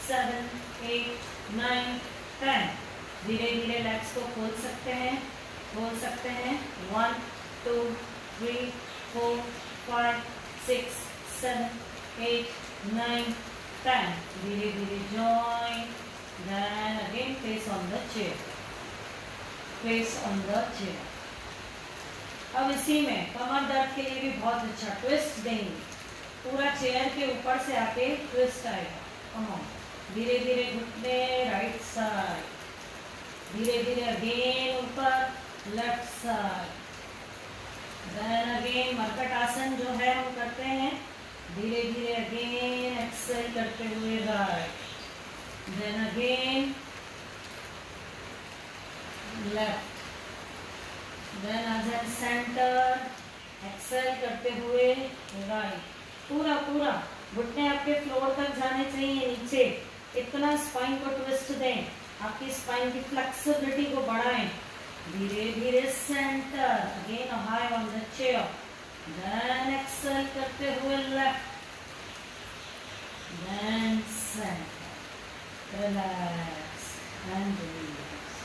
Speaker 1: 7 8 9 10। धीरे धीरे लेग्स को खोल सकते हैं, खोल सकते हैं। 1 2 3 4 5 6 7 8 9 10। धीरे धीरे join, then again face on the chair, face on the chair। अब इसी में कमर दर्द के लिए भी बहुत अच्छा ट्विस्ट देंगे। पूरा चेयर के ऊपर से आके ट्विस्ट आएगा। कम धीरे धीरे घुटने राइट साइड, धीरे धीरे अगेन ऊपर लेफ्ट साइड, देन अगेन मरकट आसन जो है हम करते हैं। धीरे धीरे अगेन एक्सेल करते हुए right, then again left, then again centre, exhale करते हुए राइट। पूरा पूरा घुटने आपके फ्लोर तक जाने चाहिए नीचे। इतना स्पाइन को ट्विस्ट दें, आपकी स्पाइन की फ्लेक्सिबिलिटी को बढ़ाएं। धीरे धीरे centre, again high on the chair, then exhale करते हुए left, then centre. Relax and relax,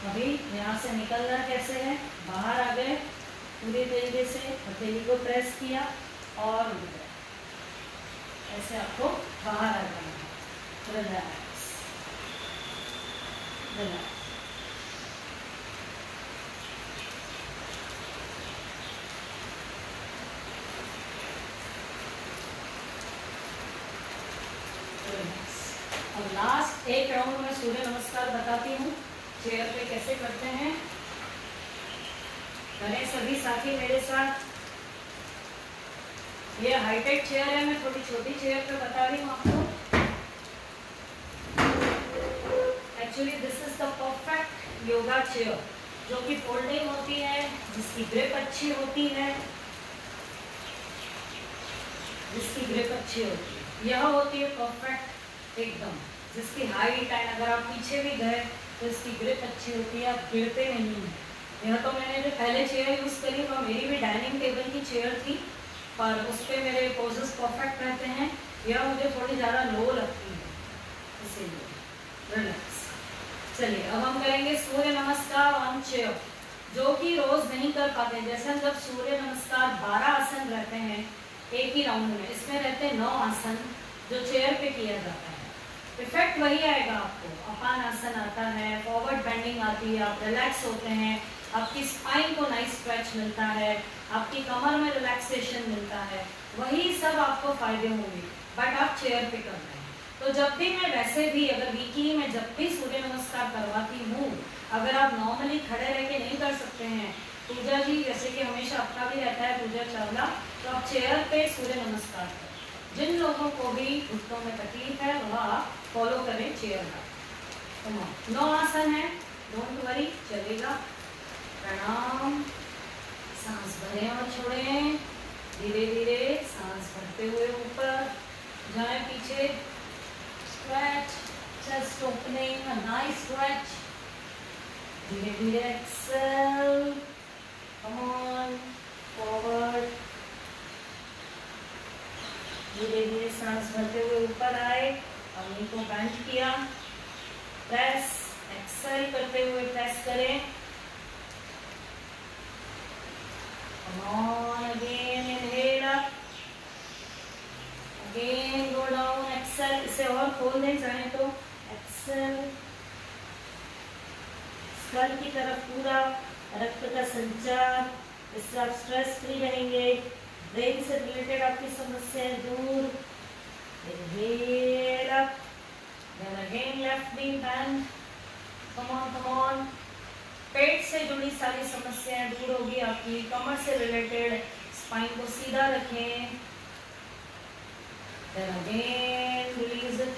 Speaker 1: अभी यहाँ से निकलना कैसे है? बाहर आ गए पूरी तरीके से, हथेली को प्रेस किया और उठ गए। ऐसे आपको बाहर आ जाना है। Relax, relax. अब लास्ट एक राउंड में सूर्य नमस्कार बताती हूँ चेयर पे कैसे करते हैं। करें सभी साथी मेरे साथ। ये हाईटेक चेयर है, मैं थोड़ी छोटी चेयर पे बता रही हूँ आपको। Actually this is the perfect yoga chair जो कि फोल्डिंग होती है, जिसकी ग्रिप अच्छी होती है, जिसकी ग्रिप अच्छी होती है। यह होती है परफेक्ट एकदम, जिसकी हाइट एंड अगर आप पीछे भी गए तो इसकी ग्रिप अच्छी होती है, आप गिरते नहीं हैं। यह तो मैंने जो पहले चेयर यूज़ करी वो मेरी भी डाइनिंग टेबल की चेयर थी, पर उस पर मेरे पोजेस परफेक्ट रहते हैं। यह मुझे थोड़ी ज़्यादा लो लगती है, इसीलिए रिलैक्स। चलिए अब हम करेंगे सूर्य नमस्कार ऑन चेयर, जो कि रोज नहीं कर पाते। जैसे जब सूर्य नमस्कार 12 आसन रहते हैं एक ही राउंड में, इसमें रहते हैं 9 आसन जो चेयर पे किया जाता है। इफेक्ट वही आएगा आपको, अपान आसन आता है, फॉरवर्ड बेंडिंग आती है, आप रिलैक्स होते हैं, आपकी स्पाइन को नाइस स्ट्रेच मिलता है, आपकी कमर में रिलैक्सेशन मिलता है, वही सब आपको फायदे होंगे, बट आप चेयर पे कर रहे हैं। तो जब भी मैं वैसे भी अगर वीकली में जब भी सूर्य नमस्कार करवाती हूँ, अगर आप नॉर्मली खड़े रह के नहीं कर सकते हैं, पूजा जी जैसे कि हमेशा अपना भी रहता है पूजा चावला, तो आप चेयर पे सूर्य नमस्कार करें। जिन लोगों को भी घुटनों में तकलीफ है वह आप फॉलो करें चेयर का। 9 आसन है, डोंट वरी, चलेगा। प्रणाम, सांस भरें और छोड़ें, धीरे धीरे सांस भरते हुए ऊपर जाए पीछे, स्ट्रेच, चेस्ट ओपनिंग, अ नाइस स्ट्रेच, धीरे धीरे एक्सेल, कम ऑन, फॉरवर्ड, धीरे धीरे सांस भरते हुए ऊपर आए, अपनी को बेंड किया, प्रेस, एक्सेल करते हुए प्रेस करें, come on, again inhale up, again go down, exhale, इसे और खोल दें चाहे तो, एक्सेल, स्कल की तरफ पूरा रक्त का संचार, इससे आप स्ट्रेस फ्री रहेंगे, ब्रेन से रिलेटेड आपकी समस्याएं दूर। Inhale up, then again left knee bend, come on, पेट से जुड़ी सारी समस्याएं दूर होगी आपकी, कमर से रिलेटेड, स्पाइन को सीधा रखें, then again release it,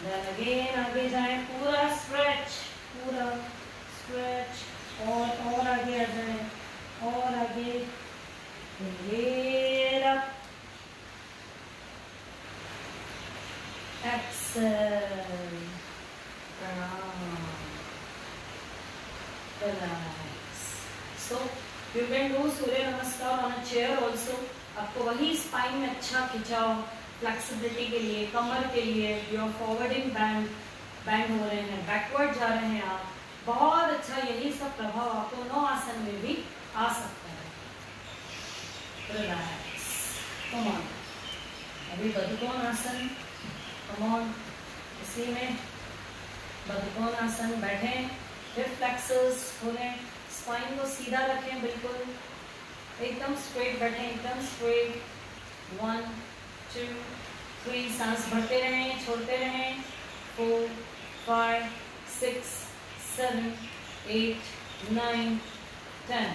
Speaker 1: then again आगे जाएं, पूरा स्ट्रेच, और आगे आ जाएं, और आगे, inhale up, exhale, प्रणाम, relax. So you can do सूर्य नमस्कार on a chair also. आपको वही स्पाइन में अच्छा खिंचाव, फ्लेक्सिबिलिटी के लिए, कमर के लिए, योर फॉरवर्डिंग बैंड हो रहे हैं, बैकवर्ड जा रहे हैं आप, बहुत अच्छा यही सब प्रभाव आपको 9 आसन में भी आ सकता है। रिलैक्स, कम ऑन, अभी बद्धकोण आसन, कम ऑन, इसी में बद्धकोण आसन, बैठें, हिप फ्लेक्सर्स खोलें, स्पाइन को सीधा रखें, बिल्कुल एकदम स्ट्रेट बैठें, एकदम स्ट्रेट। 1 2 3, सांस भरते रहें, छोड़ते रहें, 4 5 6 7 8 9 10,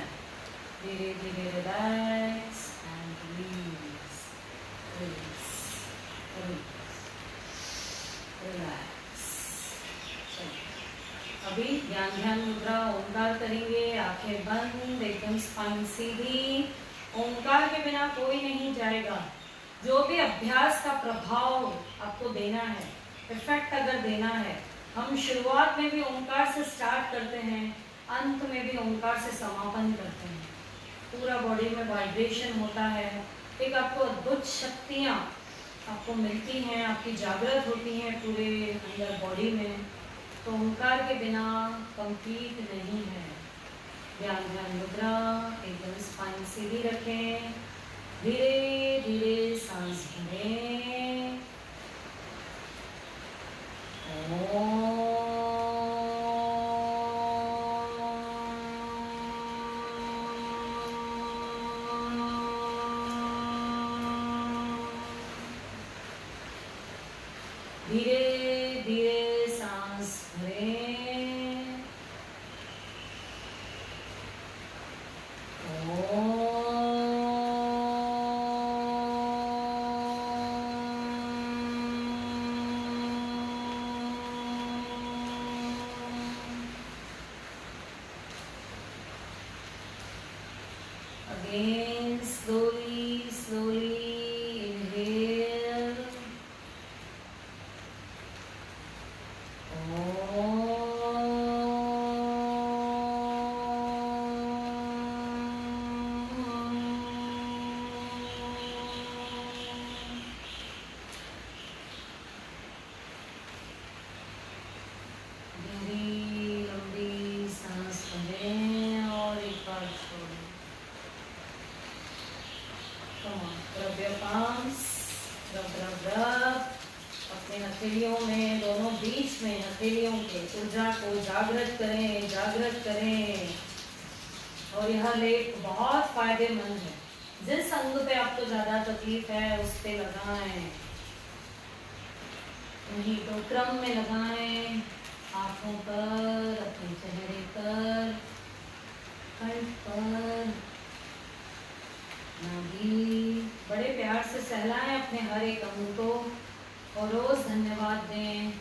Speaker 1: धीरे धीरे रिलैक्स एंड रिलीज, रिलैक्स। अभी ध्यान मुद्रा ओंकार करेंगे, आंखें बंद, एकदम स्पाइन सीधी। ओंकार के बिना कोई नहीं जाएगा। जो भी अभ्यास का प्रभाव आपको देना है, इफेक्ट अगर देना है, हम शुरुआत में भी ओंकार से स्टार्ट करते हैं, अंत में भी ओंकार से समापन करते हैं। पूरा बॉडी में वाइब्रेशन होता है, एक आपको अद्भुत शक्तियाँ आपको मिलती हैं, आपकी जागृत होती हैं पूरे अंदर बॉडी में। तो ओंकार के बिना कंप्लीट नहीं है। ध्यान मुद्रा, एकदम स्पाइन सीधी रखें, धीरे धीरे सांस भरें, धीरे धीरे सांस भरें, again, slowly, slowly inhale. गहरी लंबी सांस लें और एक बार छोड़ें. Come on, rub your palms, rub. अपने हथेलियों में, दोनों बीच में हथेलियों के ऊर्जा को जागृत करें. और यह लेप बहुत फायदेमंद है. जिस अंग पे आपको ज्यादा तकलीफ है उस पे लगाएं. वहीं तो क्रम में लगाएं. आंखों पर, अपने चेहरे पर, कंठ पर, नाभि. बड़े प्यार से सहलाएं अपने हर एक अंग को और रोज धन्यवाद दें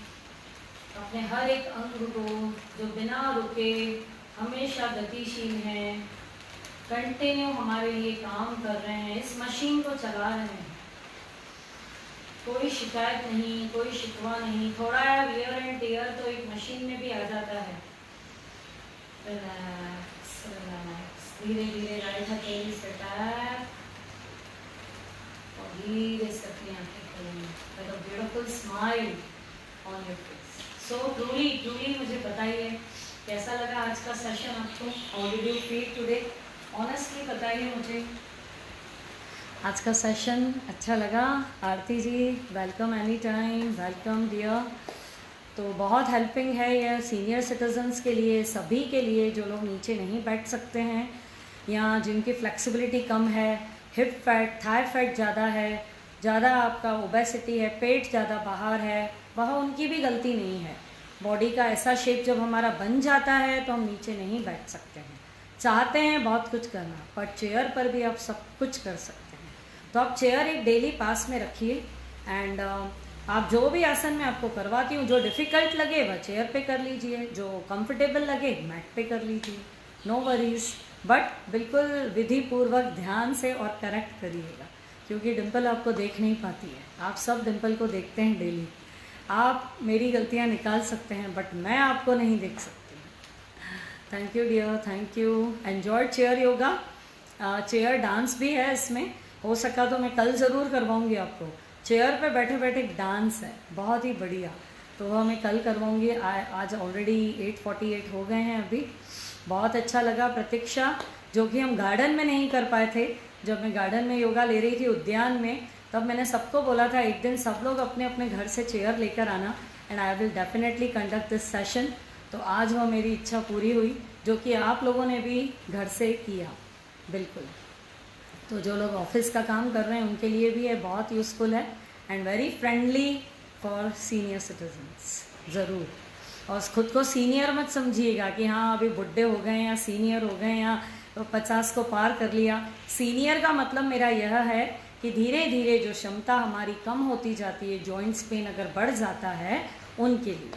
Speaker 1: अपने हर एक अंग को जो बिना रुके हमेशा गतिशील हैं, कंटिन्यू हमारे लिए काम कर रहे हैं, इस मशीन को चला रहे हैं. कोई शिकायत नहीं, कोई शिकवा नहीं. थोड़ा वियर एंड टियर तो एक मशीन में भी आ जाता है. Relax relax. धीरे धीरे राइट हथेली से टैप और धीरे से अपनी आंखें खोलें. With a beautiful smile on your face. So truly मुझे बताइए कैसा लगा आज का सेशन आपको. How did you feel today? Honestly बताइए मुझे. आज का सेशन अच्छा लगा? Aarti ji welcome any time. Welcome dear. तो बहुत हेल्पिंग है यह सीनियर सिटीजन्स के लिए, सभी के लिए जो लोग नीचे नहीं बैठ सकते हैं या जिनकी फ्लेक्सिबिलिटी कम है, हिप फैट, थाई फैट ज़्यादा है, ज़्यादा आपका ओबेसिटी है, पेट ज़्यादा बाहर है, वह उनकी भी गलती नहीं है. बॉडी का ऐसा शेप जब हमारा बन जाता है तो हम नीचे नहीं बैठ सकते हैं. चाहते हैं बहुत कुछ करना, पर चेयर पर भी आप सब कुछ कर सकते हैं. तो आप चेयर एक डेली पास में रखिए एंड आप जो भी आसन मैं आपको करवाती हूँ, जो डिफ़िकल्ट लगे वह चेयर पे कर लीजिए, जो कंफर्टेबल लगे मैट पे कर लीजिए. नो वरीज, बट बिल्कुल विधि पूर्वक ध्यान से और करेक्ट करिएगा, क्योंकि डिम्पल आपको देख नहीं पाती है. आप सब डिम्पल को देखते हैं डेली. आप मेरी गलतियाँ निकाल सकते हैं बट मैं आपको नहीं देख सकती. Thank you dear, thank you. Enjoy chair yoga. Chair dance भी है इसमें. हो सका तो मैं कल ज़रूर करवाऊँगी आपको. चेयर पे बैठे बैठे डांस है, बहुत ही बढ़िया. तो वह मैं कल करवाऊँगी. आज ऑलरेडी 8:48 हो गए हैं अभी. बहुत अच्छा लगा. प्रतीक्षा, जो कि हम गार्डन में नहीं कर पाए थे, जब मैं गार्डन में योगा ले रही थी उद्यान में, तब मैंने सबको बोला था एक दिन सब लोग अपने अपने घर से चेयर लेकर आना and I will definitely conduct this session. तो आज वह मेरी इच्छा पूरी हुई, जो कि आप लोगों ने भी घर से किया. बिल्कुल. तो जो लोग ऑफिस का काम कर रहे हैं उनके लिए भी ये बहुत यूज़फुल है and very friendly for senior citizens. ज़रूर. और खुद को सीनियर मत समझिएगा कि हाँ अभी बुढ़े हो गए या सीनियर हो गए या 50 को पार कर लिया. सीनियर का मतलब मेरा यह है कि धीरे धीरे जो क्षमता हमारी कम होती जाती है, जॉइंट्स पेन अगर बढ़ जाता है उनके लिए.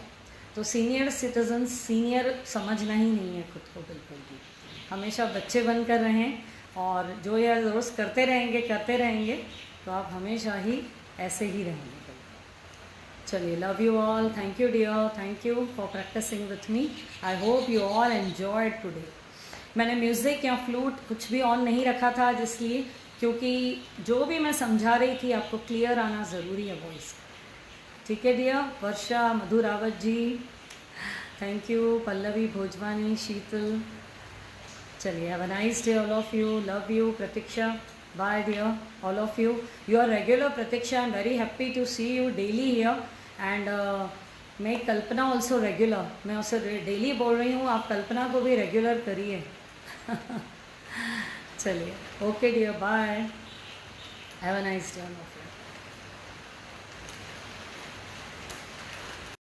Speaker 1: तो सीनियर सिटीजन्स सीनियर समझना ही नहीं है खुद को बिल्कुल भी. हमेशा बच्चे बनकर रहें और जो यह रोज़ करते रहेंगे तो आप हमेशा ही ऐसे ही रहेंगे. चलिए, love you all. Thank you dear, thank you for practising with me. I hope you all enjoyed today. मैंने म्यूज़िक या फ्लूट कुछ भी ऑन नहीं रखा था, जिसलिए क्योंकि जो भी मैं समझा रही थी आपको क्लियर आना ज़रूरी है वॉइस. ठीक है dear. Varsha, Madhu Rawat ji, thank you. Pallavi Bhojwani, Sheetal. चलिए, have a nice day all of you. Love you. Pratiksha, bye dear all of you. You are regular Pratiksha. I am very happy to see you daily here and मैं Kalpana also regular. मैं उसे daily बोल रही हूँ, आप कल्पना को भी रेगुलर करिए. चलिए, okay dear, bye. Have a nice day all of you.